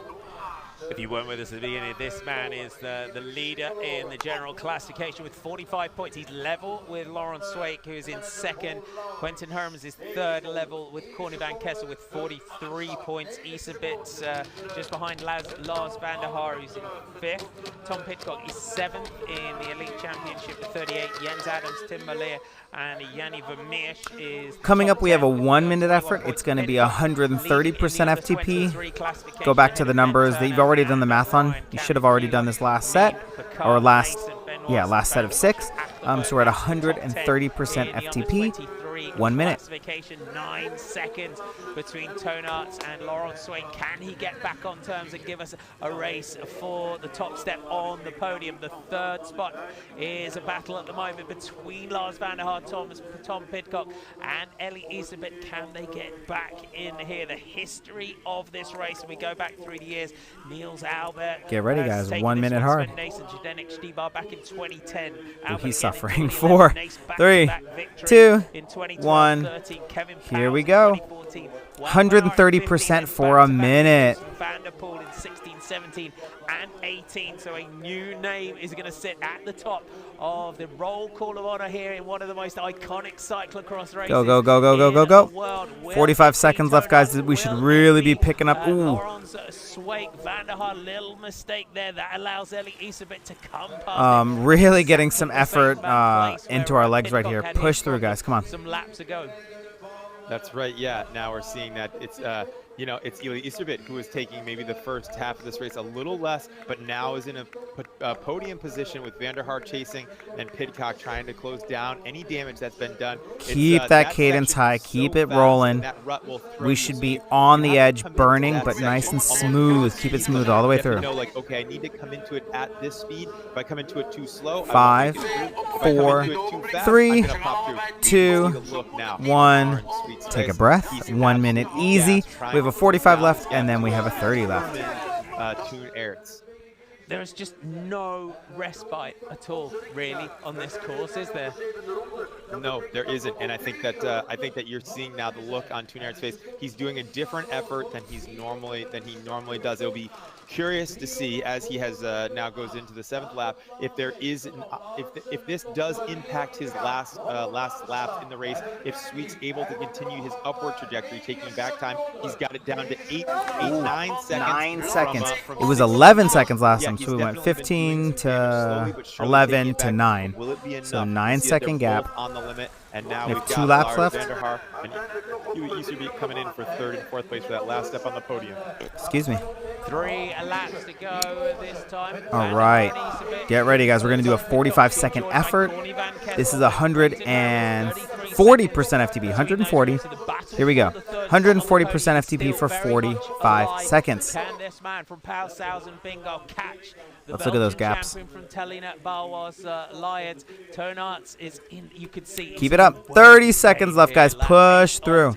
If you weren't with us at the beginning, this man is the leader in the general classification with 45 points. He's level with Laurent Sweek, who is in second. Quentin Hermans is third, level with Corny Van Kessel with 43 points. Isabit just behind Lars van der Haar, who's in fifth. Tom Pidcock is seventh in the Elite Championship with 38. Jens Adams, Tim Malia, and Yanni Vermeersch is coming up. We have a 1 minute effort. It's going to be 130% FTP. Go back to the numbers that you've already done the math on. You should have already done this last set or last set of 6. So we're at 130% FTP. victory 1 minute. classification. 9 seconds between Tonarts and Laurent Swain. Can he get back on terms and give us a race for the top step on the podium? The third spot is a battle at the moment between Lars van der Haar, Tom Pidcock, and Ellie Easterbit. Can they get back in here? The history of this race, and we go back through the years. Niels Albert. Get ready, guys. 1 minute hard. Back in 2010. Ooh, he's suffering. 4, 3, 2, 1. Here we go. 130% for a minute. Vanderpool in 16, 17, and 18. So a new name is going to sit at the top of the roll call of honor here in one of the most iconic cyclocross races. Go, go, go, go, go, go, go. 45 seconds left, guys. We should really be picking up. Ooh. Van der Haar, little mistake there. That allows Ellie Easterbit to come past. Really getting some effort into our legs right here. Push through, guys. Come on. Some laps ago. That's right. Yeah. Now we're seeing that it's it's Ellie Easterbit who is taking maybe the first half of this race a little less, but now is in a podium position with Van der Haar chasing and Pidcock trying to close down any damage that's been done. Keep that cadence high. Keep it rolling. We should be on the edge, burning, but nice and smooth. Keep it smooth all the way through. You know, like, okay, I need to come into it at this speed. If I come into it too slow, 5, 4, 3, 2, 1. Take a breath. 1 minute easy. We have a 45 left, and then we have a 30 left. Toon Aerts. There's just no respite at all, really, on this course, is there? No, there isn't, and I think that you're seeing now the look on Toon Aerts' face. He's doing a different effort than he normally does. It'll be curious to see as he has now goes into the 7th lap if there is if this does impact his last lap in the race. If Sweet's able to continue his upward trajectory, taking back time, he's got it down to 9 seconds. 9 seconds. From It was 11 seconds last time, so we went 15 to 11 to 9. So 9-second gap. On the limit, and now We we've have got 2 laps Lars left. van der Haar and Easterbit coming in for 3rd and 4th place for that last step on the podium. Excuse me. 3 laps to go this time. All right. Get ready, guys. We're going to do a 45-second effort. This is 140% FTP. 140. Here we go. 140% FTP for 45 seconds. Can this man from Paushausen Bingo catch the Let's look at those Belgian gaps. champion from Telenet Balois Lions? Tonarts is in. You could see. Keep it up. 30 seconds left, guys. Push through.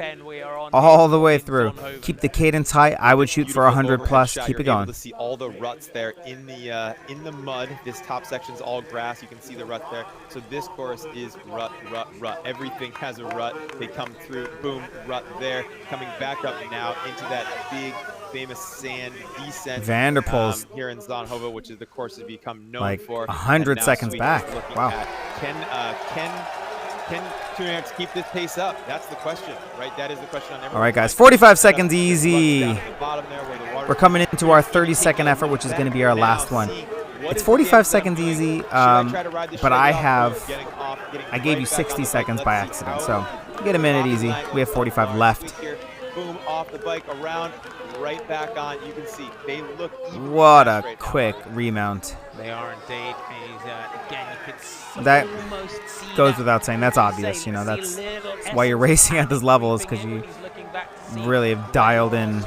All the way through. Keep the cadence high. I would shoot for 100 plus. Keep it going. Able to see all the ruts there in the mud. This top section's all grass. You can see the rut there. So this course is rut, rut, rut. Everything has a rut. They come through. Boom, rut there. Coming back up now into that big, famous sand descent. Vanderpool's here in Zonhoven, which is the course has become known like for. 100 seconds back. Wow. Can Toon Aerts keep this pace up? That's the question, right? That is the question on everyone. All right, guys. 45 seconds easy. We're We're coming into our 30-second effort, which is going to be our last one. It's 45 seconds easy, but I gave you 60 seconds by accident, so get a minute easy. We have 45 left. Boom, off the bike, around, right back on. You can see they look. What a quick remount. They are indeed. Again, you could see That almost see goes that. without saying. That's obvious, you know. That's why you're racing at this level, is because you really have dialed in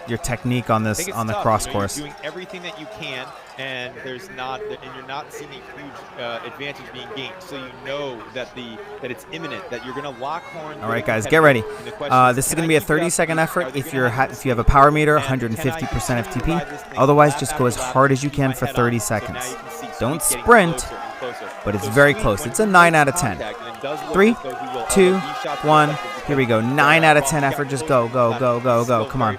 your technique on this on the cross course. You're doing everything that you can, and you're not seeing a huge advantage being gained. So you know that it's imminent, that you're going to lock horns. All right, guys, get ready. This is going to be a 30-second effort. If you have a power meter, 150% FTP. Otherwise, just go as hard as you can for 30 seconds. Don't sprint, but it's very close. It's a 9 out of 10. 3, 2, 1. Here we go. 9 out of 10 effort. Just go, go, go, go, go. Come on.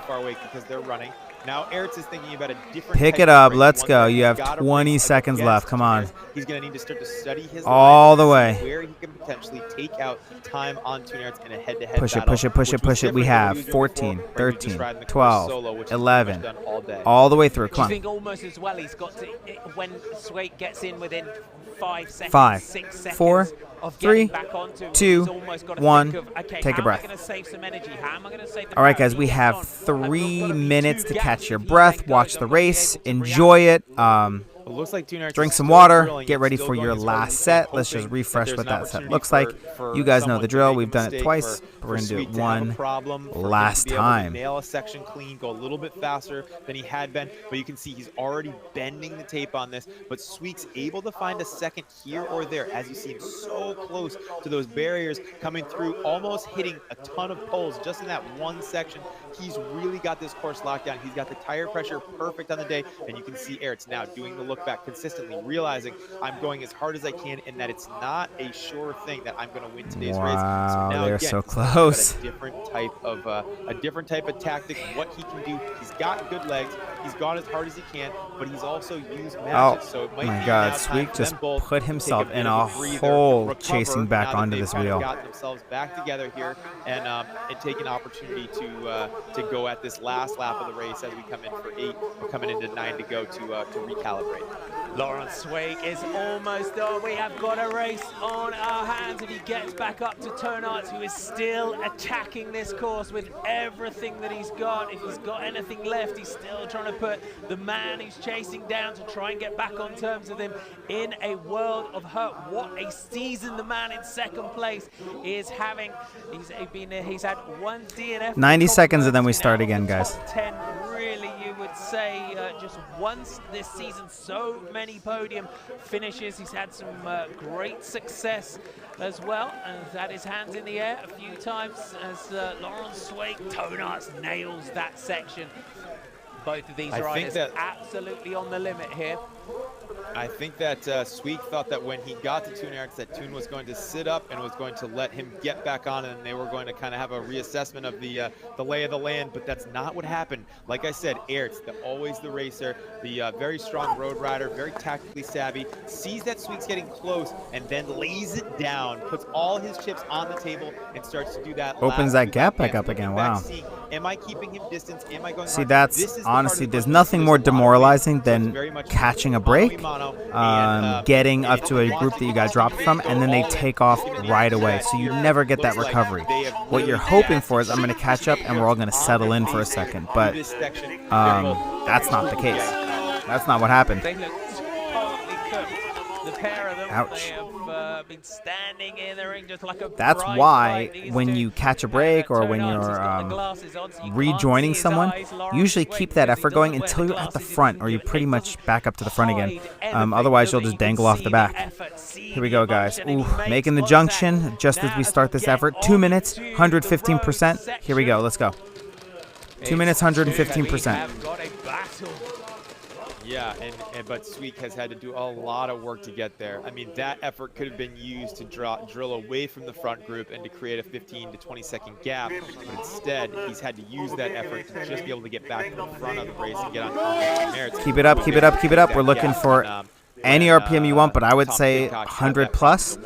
Now Aerts is thinking about a different. Pick it up. Let's go. You have 20 seconds left. Come on. He's going to need to start to study his all the way. Where he can potentially take out time on Toon Aerts in a head-to-head Push it, battle, push it, push it, push it. We have 14, 13, 12, 11, all the way through. Come I on. think almost as well he's got to, when Swait gets in within 5 seconds, 5, 6 seconds 4, of 3, getting back onto him, 2, he's almost got to 1. think of, okay, Take a how breath. am I going to save some energy? How am I going to save the All right, power? guys, we He have gets on. I've got 3 to be minutes 2 to gaps catch your if he breath. then Watch goes the on to be race. able to Enjoy it. It looks like Tuner Drink some water, get ready for your last set. Let's just refresh what that set looks like. You guys know the drill. We've done it twice, but we're going to do it one last time. Nail a section clean, go a little bit faster than he had been, but you can see he's already bending the tape on this, but Sweek's able to find a second here or there, as you see him so close to those barriers coming through, almost hitting a ton of poles just in that one section. He's really got this course locked down. He's got the tire pressure perfect on the day, and you can see Ertz now doing the look back consistently, realizing I'm going as hard as I can and that it's not a sure thing that I'm going to win today's race. So now they're again, so close. a different type of tactic, what he can do. He's got good legs. He's gone as hard as he can, but he's also used magic. So it might my be God, now Sweek time for just them both put to himself take in bit a of breather, hole recover chasing back now that onto they've this kind of wheel. got themselves back together here and take an opportunity to go at this last lap of the race as we come in for 8. We're coming into 9 to go to recalibrate. Lawrence Swake is almost done. We have got a race on our hands if he gets back up to Tonarts, who is still attacking this course with everything that he's got. If he's got anything left, he's still trying to put the man he's chasing down to try and get back on terms with him in a world of hurt. What a season the man in second place is having. He's had one DNF. 90 seconds and then we start again, guys. Top 10, really, you would say, just once this season. So many podium finishes. He's had some great success as well, and he's had his hands in the air a few times as Lawrence Swake Tonarts nails that section. Both of these riders absolutely on the limit here. I think that Sweek thought that when he got to Toon Ertz, that Toon was going to sit up and was going to let him get back on, and they were going to kind of have a reassessment of the lay of the land, but that's not what happened. Like I said, Ertz, always the racer, the very strong road rider, very tactically savvy, sees that Sweek's getting close and then lays it down, puts all his chips on the table and starts to do that. Opens that gap back up again. Wow. Seeing, am I keeping him distance? Am I going See, hard? that's honestly, there's nothing more demoralizing than catching a break, getting up to a group that you got dropped from, and then they take off right away. So you never get that recovery. What you're hoping for is I'm going to catch up and we're all going to settle in for a second. But that's not the case. That's not what happened. They look totally cooked. The pair of them, Ouch. they have been standing in the ring just like a That's bright why light. when you catch a break or when you're rejoining someone, usually keep that effort going until you're at the front, or you pretty much back up to the front again. Otherwise, you'll just dangle off the back. Here we go, guys. Ooh, making the junction just as we start this effort. 2 minutes, 115%. Here we go. Let's go. 2 minutes, 115%. Yeah, but Sweek has had to do a lot of work to get there. I mean, that effort could have been used to drill away from the front group and to create a 15 to 20 second gap, but instead he's had to use that effort to just be able to get back to the front of the race and get on merits. Keep it up, keep it up, keep it up. We're looking for any RPM you want, but I would say 100 plus.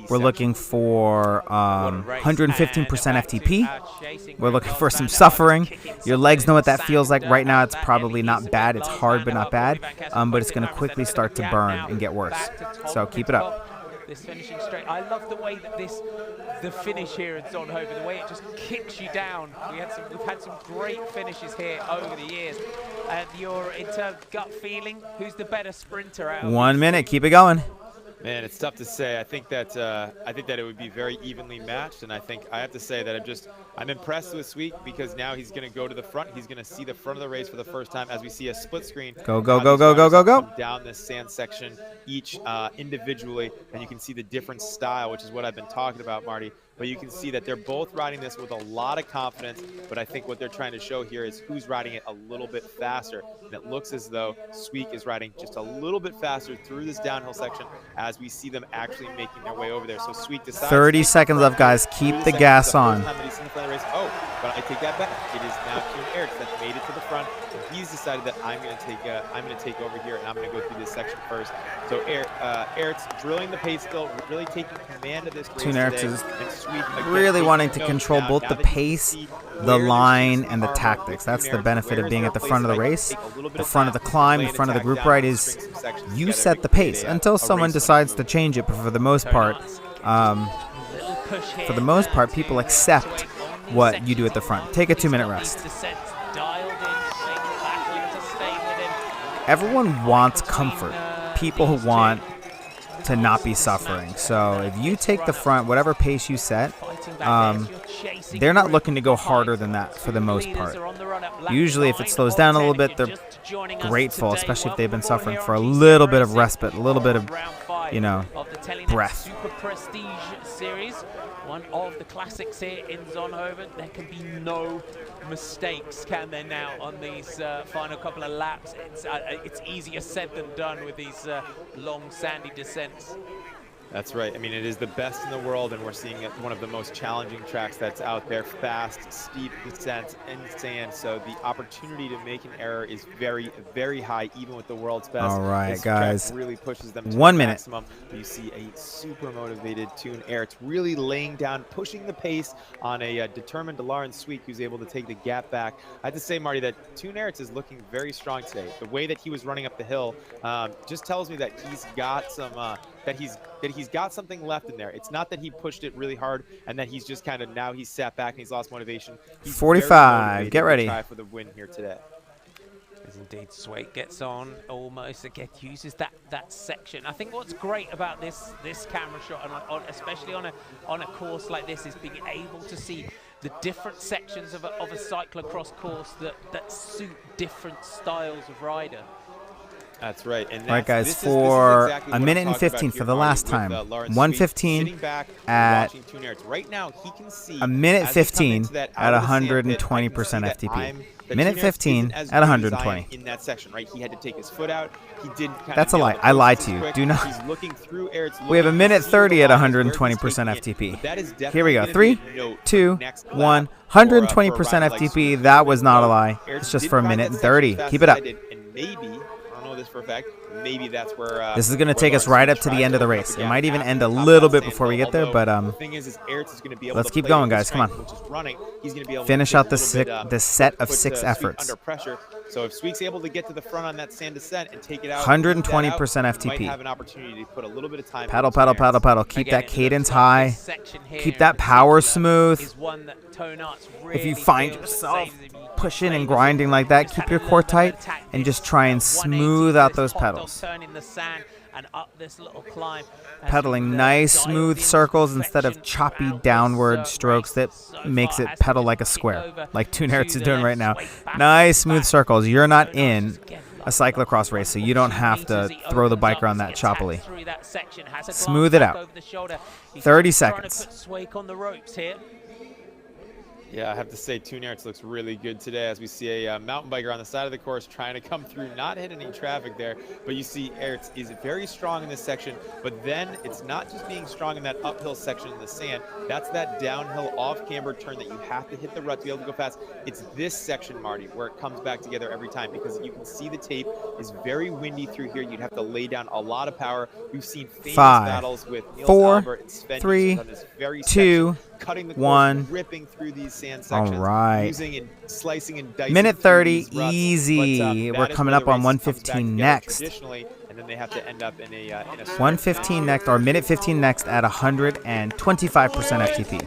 We're looking for 115% FTP. We're looking for some suffering. Your legs know what that feels like. Right now, it's probably not bad. It's hard, but not bad. But it's going to quickly start to burn and get worse. So keep it up. This finishing straight. I love the way that the finish here at Zonhoven, the way it just kicks you down. We've had some great finishes here over the years. And in terms of gut feeling, who's the better sprinter out of 1 minute. Keep it going. Man, it's tough to say. I think that it would be very evenly matched, and I have to say that I'm impressed with Sweek because now he's going to go to the front. He's going to see the front of the race for the first time as we see a split screen. Go, go, go, go, go, go, go. Down this sand section each individually, and you can see the different style, which is what I've been talking about, Marty. But you can see that they're both riding this with a lot of confidence, but I think what they're trying to show here is who's riding it a little bit faster. And it looks as though Sweek is riding just a little bit faster through this downhill section as we see them actually making their way over there. So Sweek decides 30 seconds left, guys. Keep the gas on. Oh, but I take that back. It is now Toon Ertz that made it to the front. And he's decided that I'm going to take over here and I'm going to go through this section first. So Ertz drilling the pace still, really taking command of this race Toon Ertz today. is Sweek really wanting to control both the pace, the line, and the tactics. That's the benefit of being at the front of the race, the front of the climb, the front of the group ride is you set the pace until someone decides to change it. But for the most part, people accept what you do at the front. Take a 2 minute rest. Everyone wants comfort. people want to not be suffering. So if you take the front, whatever pace you set, they're not looking to go harder than that for the most part. Usually if it slows down a little bit, they're grateful, especially if they've been suffering, for a little bit of respite, a little bit of, breath. Super Prestige Series, one of the classics here in Zonhoven. There can be no mistakes, can there now, on these final couple of laps? It's easier said than done with these long sandy descents. That's right. I mean, it is the best in the world, and we're seeing it one of the most challenging tracks that's out there. Fast, steep descents in sand, so the opportunity to make an error is very, very high, even with the world's best. All right, this guys. Track really pushes them to 1 the minute. maximum. You see a super motivated Toon Air. It's really laying down, pushing the pace on a determined Lawrence Sweek, who's able to take the gap back. I have to say, Marty, that Toon Air is looking very strong today. The way that he was running up the hill just tells me that he's got some that he's got something left in there. It's not that he pushed it really hard and that he's just kind of now he's sat back and he's lost motivation. He's 45. Get ready. To try for the win here today. As indeed, Swake gets on almost again, uses that section. I think what's great about this camera shot, and especially on a course like this, is being able to see the different sections of a cyclocross course that suit different styles of rider. That's right. And all right, guys, for a minute and 15 for the last time. 1:15 at right now, he can see a minute 15 at 120% FTP. Minute 15 at 120. In that section, right? He had to take his foot out. He didn't. That's a lie. I lied to you. Do not. He's looking through air. We have a minute 30 at 120% FTP. Here we go. 3, 2, 1. 120% FTP. That was not a lie. It's just for a minute and 30. Keep it up. This for a fact. Maybe that's where this is going to take us right up to the end of the race. It might even end a little bit before we get there, but let's keep going, guys. Come on. Finish out this set of 6 efforts. Under pressure. So if Sweek's able to get to the front on that sand descent and take it out, 120% FTP. Might have an opportunity to put a little bit of time. Pedal, pedal, pedal, pedal. Keep that cadence high. Keep that power smooth. If you find yourself pushing and grinding like that, keep your core tight and just try and smooth out those pedals. Pedaling nice smooth circles instead of choppy downward strokes that makes it pedal like a square, like Toon Air is doing right now. Nice smooth circles. You're not in a cyclocross race, so you don't have to throw the bike around that choppily. Smooth it out. 30 seconds. Yeah, I have to say, Toon Air looks really good today as we see a mountain biker on the side of the course trying to come through, not hitting any traffic there. But you see Ertz is very strong in this section, but then it's not just being strong in that uphill section in the sand. That's that downhill off-camber turn that you have to hit the rut to be able to go fast. It's this section, Marty, where it comes back together every time because you can see the tape is very windy through here. You'd have to lay down a lot of power. We've seen famous battles with Niels 4, Albert and Sven 3, on this very 2, section, cutting the course, 1. ripping through these sand sections. All right. Using and slicing and dicing. Minute 30, ruts, easy. but, we're coming up on 115 next. And then they have to end up in a 115 next, or minute 15 next at 125% FTP.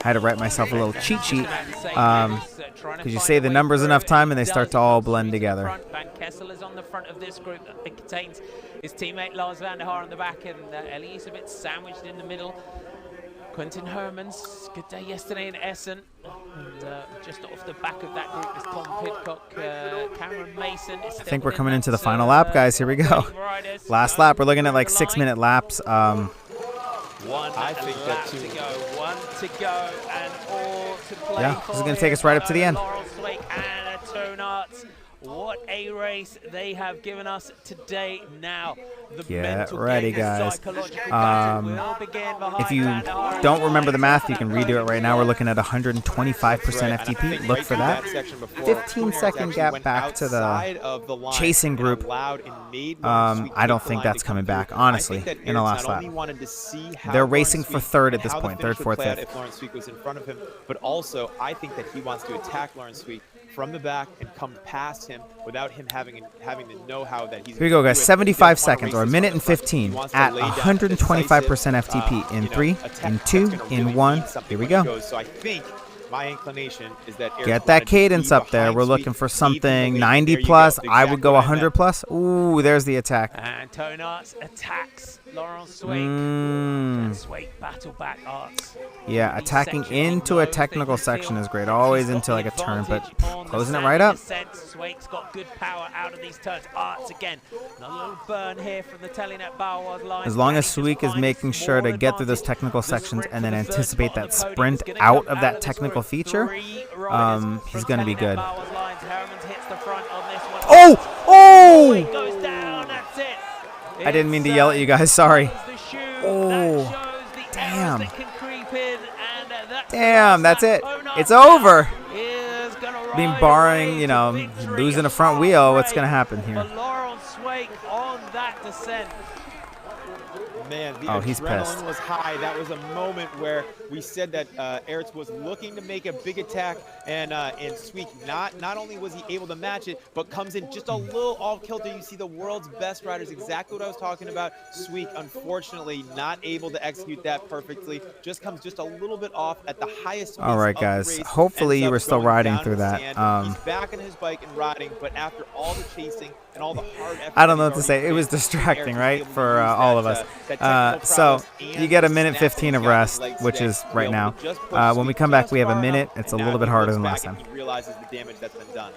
I had to write myself a little cheat sheet because you say the numbers enough time and they start to all blend together. Van Kessel is on the front of this group. It contains his teammate Lars van der Haar on the back, and Ellie is a bit sandwiched in the middle. Quentin Hermans, good day yesterday in Essen. And just off the back of that group is Tom Pidcock, Cameron Mason. I think we're coming into the final lap, guys. Here we go. Last lap. We're looking at like 6-minute laps. One lap to go. One to go, and all to play. Yeah, this is going to take us right up to the end. What a race they have given us today. Now, the get ready, guys. If you don't don't remember the math, you can redo it right now. We're looking at 125% FTP. Look for that. 15-second gap back to the chasing group. I don't think that's coming back, honestly, in the last lap. They're racing for third at this point, third, fourth, fifth. If Lawrence Sweek was in front of him, but also I think that he wants to attack Lawrence Sweek from the back and come past him without him having the know-how that he's. Here we go, guys. 75 seconds, or a minute and 15 at 125% FTP in 3, in 2, in 1. Here we go. So I think my inclination is that Eric's Get gonna that cadence be up there. behind We're Sweek, looking for deep in the something lane. 90 There you go. plus. That's I would exactly go what I 100 meant. plus. Ooh, there's the attack. And Tone Arts attacks Laurent Sweek. Mm. Sweek battle back Arts. Yeah, These attacking sections on into a those, technical they can section feel is great. that Always she's got into the like a turn, but advantage on the closing it sand right up. descent. Sweek's got good power out of these turns. Arts again. Another little burn here from the Telenet Bauer's line. As long as Can he just Sweek is find making small sure to get through those advantage? technical The sections sprint and for then the third anticipate spot on that the podium sprint is gonna out come of that the technical sprint. feature, Three riders he's from going to be Telenet good. Bauer's lines. Hermans hits the front on this one. Oh! Oh, it Oh! goes down. That's it. I didn't mean to yell at you guys. Sorry. The shoe. Oh, that shows the damn. errors that can creep in, and that's Damn, the that's last it. lap. Tone It's Arts over. is gonna Being ride barring, away you to know, victory. losing a front wheel, what's going to happen For here? Laurent Sweek on that descent. Man, the Oh, he's adrenaline pissed. was high. That was a moment where we said that Ertz was looking to make a big attack, and Sweek not only was he able to match it, but comes in just a little off kilter. You see the world's best riders, exactly what I was talking about. Sweek, unfortunately, not able to execute that perfectly. Just comes just a little bit off at the highest pace All right, of the guys. race, Hopefully ends you up were still going riding down through in the that. sand. He's back on his bike and riding, but after all the chasing and all the hard effort, I don't know that what to he's say. already It was put in, distracting, Ertz was right, able to for use all that, of us. that technical So prowess you and get a the minute snap 15 that of he's got in his rest, legs which today is to be right able now. to just push When we Sweek come back, just we have a far minute. enough, It's and a now little bit he harder looks than back last and time. he realizes the damage that's been done.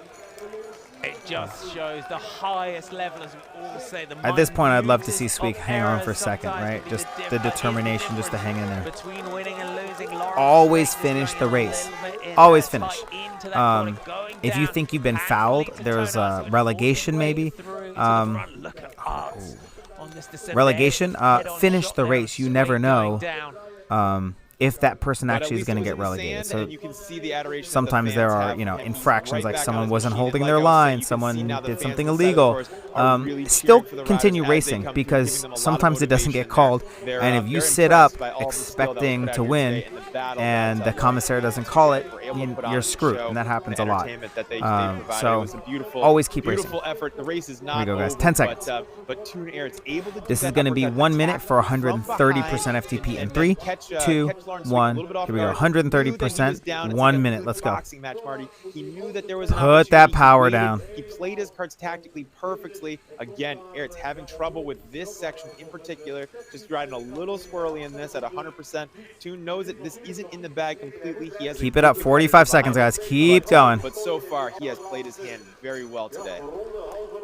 It just shows the highest level, as we all say. The At this point, I'd love to see minutest Sweek of hang on errors for a second, sometimes right? can be Just the the difference determination just to hang in there. between winning and losing. Laurent Always Sweek is finish going the a race. little bit in Always there, finish. tight into that corner, going If you down, think you've been hands fouled, lead to there's Tone Arts, who relegation all the way maybe. through to the front. Look at Arts on this descent. Relegation, There's the head-on finish shot the there, race. You Sweek never going know down. if that person But at actually is least going it to was get in the relegated. sand, So and you can see the adoration that the sometimes there fans are, have you know, for him. He's infractions right like back on someone his wasn't machine. holding Like their I was line, saying, you can see someone now the did fans something inside the illegal. course are really Still cheering for the riders continue as they racing come through, because giving them a lot of sometimes it doesn't get motivation called. there. And if you They're sit up impressed by all the skill that was expecting put out to here win today and the battle and that the commissary Laurent doesn't and call Sweek it, were able to put on you're the screwed, show, and that happens the a lot. entertainment that they provided. So It was a beautiful, always keep racing. beautiful effort. The race is not Here we go, guys. over, 10 seconds. But Tune Air's able to do This is that going to be uppercut 1 minute attack for from 130% behind FTP in and 3, catch 2, Laurent Sweek a 1. little bit off Here we go. guard. Knew that he was 130%. down. It's 1 like a minute. good Let's go. boxing match, Marty. He knew that there was an Put that opportunity. He power waited. down. He played his cards tactically perfectly. Again, Eric's having trouble with this section in particular. Just riding a little squirrely in this at 100%. Tune knows that this isn't in the bag completely. He has Keep it up. 45 seconds, guys. Keep but, going. But so far, he has played his hand very well today.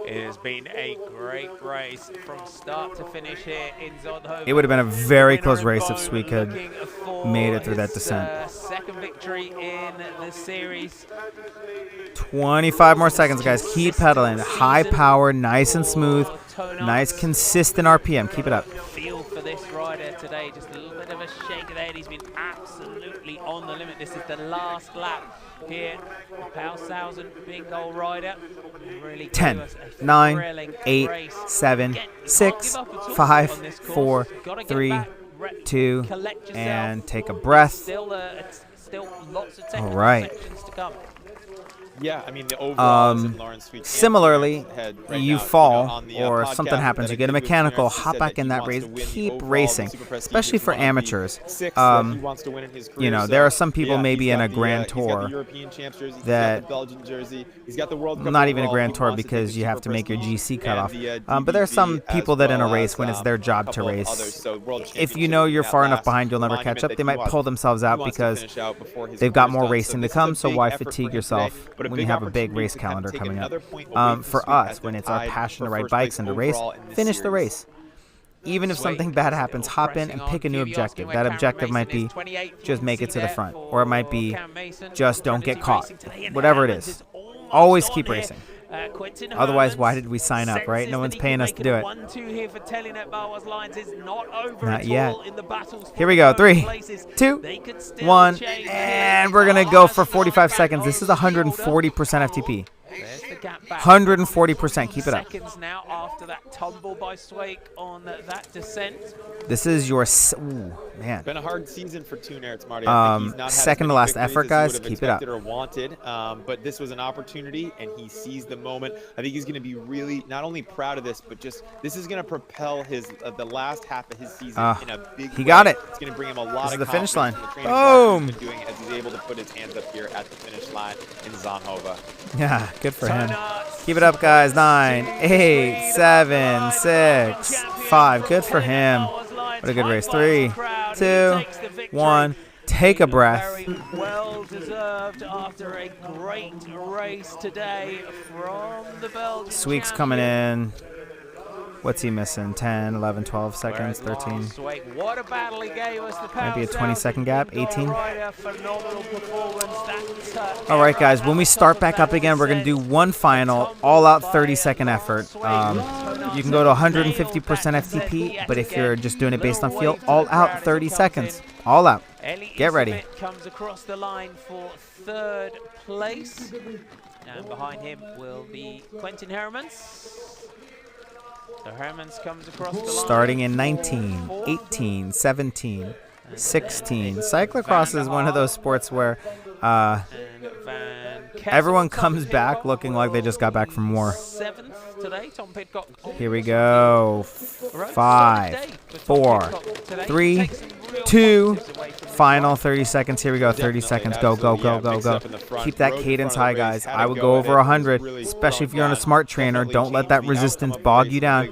It has been a great race from start to finish here in Zonhoven. It would have been a very Winner close and race if Bone Sweek had looking for made it through that his, descent. Second victory in the series. 25 more seconds, guys. Keep pedaling. High power, nice and smooth. Nice, consistent RPM. Keep it up. Feel for this rider today. Just a little bit of a shake of the head. He's been absolutely on the limit. This is the last lap here. Paushausen, big old rider. Really 10, 9, 8, 7, 6, 5, 4, 3, 2, and take a breath. Still lots of technical All right. sections to come. Yeah, I mean, the overall Similarly, you fall on the, or podcast something happens, that you I get a did with mechanical, Terrence, hop said back that in he that wants race, to win the keep overall racing, Super Prestige. especially It's for one of the amateurs. 6 that he wants to win in his career, You know, so, there are some people yeah, maybe he's in got a the, Grand he's got Tour the European Champs jersey, he's that got the Belgian jersey, he's got the World Cup not even a overall. Grand He Tour wants to take because the you have Super to make your Prestige GC cutoff. and the, But there are some DVC people as that in a well race, as, when it's their job to couple of race, others, so World if you know Championships you're in far that enough last behind, you'll never catch monument up. that They he might wants- pull themselves he out wants to because finish out before his they've got career's more done. racing to this is a come. So big why effort for fatigue him yourself today, but a when big you have a big opportunity race to kind of calendar take coming up? another point away from For Sweek us, as when they're it's our tied passion to for ride first bikes place and to race, overall in this finish the series. race. Even if something bad happens, hop in and pick a new objective. That objective might be just make it to the front, or it might be just don't get caught. Whatever it is, always keep racing. Otherwise, why did we sign up, right? No one's paying us to do it. 1-2 here for Telenet Bauer's lines is not over Not at yet. all in the battles. Here we go. 3, 2, They could still 1, change and it. we're gonna go for Last 45 line seconds. back This is over the 140% FTP. There's the gap back. 140%. Keep it up. Seconds now after that tumble by Sweek on that descent. This is your Man. Been a hard season for Toon Aerts, Marty. I think he's not had Second as to many last victories effort, as he guys. would have Keep it up. expected or wanted, but this was an opportunity, and he seized the moment. I think he's going to be really not only proud of this, but just this is going to propel his the last half of his season in a big way. He got it. It's going to bring him a lot This is of the finish line. confidence in the training Boom. he's been doing as he's able to put his hands up here at the finish line in Zonhoven. Yeah, good for him. Keep it up, guys. 9, 8, 7, 6, 5. Good for him. What a good race. 3, 2, 1. Take a breath. Very well deserved after a great race today from the Belgian Sweek's coming in. What's he missing? 10, 11, 12 seconds, 13. What a battle he gave us. Might be a 20-second gap, 18. Phenomenal performance. All right, guys. When we start back up again, we're going to do one final, all-out 30-second effort. You can go to 150% FTP, but if you're just doing it based on feel, all-out 30 seconds. All out. Get ready. Comes across the line for third place, and behind him will be Quentin Hermans. So Hermans comes across the line. Starting in 19, 18, 17, 16. Cyclocross is one of those sports where everyone comes back looking like they just got back from war. Seventh today. Tom Pidcock. Here we go. 5, 4, 3, 2. Final 30 seconds. Here we go. 30 seconds. Go, go, go, go, go. Keep that cadence high, guys. I would go over 100, especially if you're on a smart trainer. Don't let that resistance bog you down.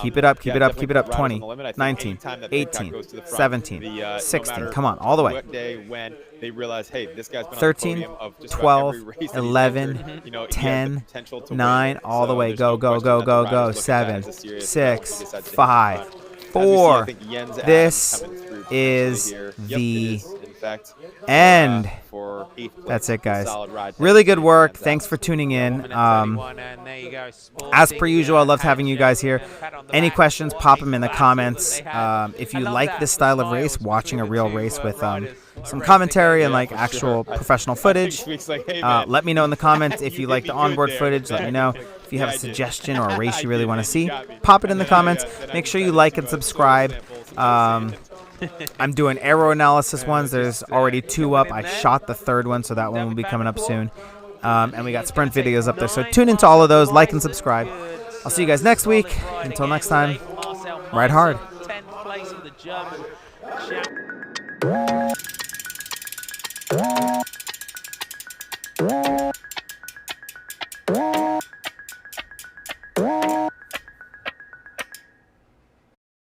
Keep it up, keep it up, keep it up. 20, 19, 18, 17, 16. Come on, all the way. They realize, hey, this guy's been 13, 12, 11, 10, 9, all the way. Go, go, go, go, go. 7, 6, 5, 4. This is the end. That's it, guys. Really good work. Thanks for tuning in. As per usual, I loved having you guys here. Any questions, pop them in the comments. If you like this style of race, watching a real race with some commentary and like actual professional footage, let me know in the comments. If you like the onboard footage, let me know. If you have a suggestion or a race you really want to see, pop it in the comments. Make sure you like and subscribe. I'm doing aero analysis ones. There's already 2 up. I shot the 3rd one, so that one will be coming up soon. And we got sprint videos up there. So tune into all of those. Like and subscribe. I'll see you guys next week. Until next time, ride hard. 10th place in the German champ.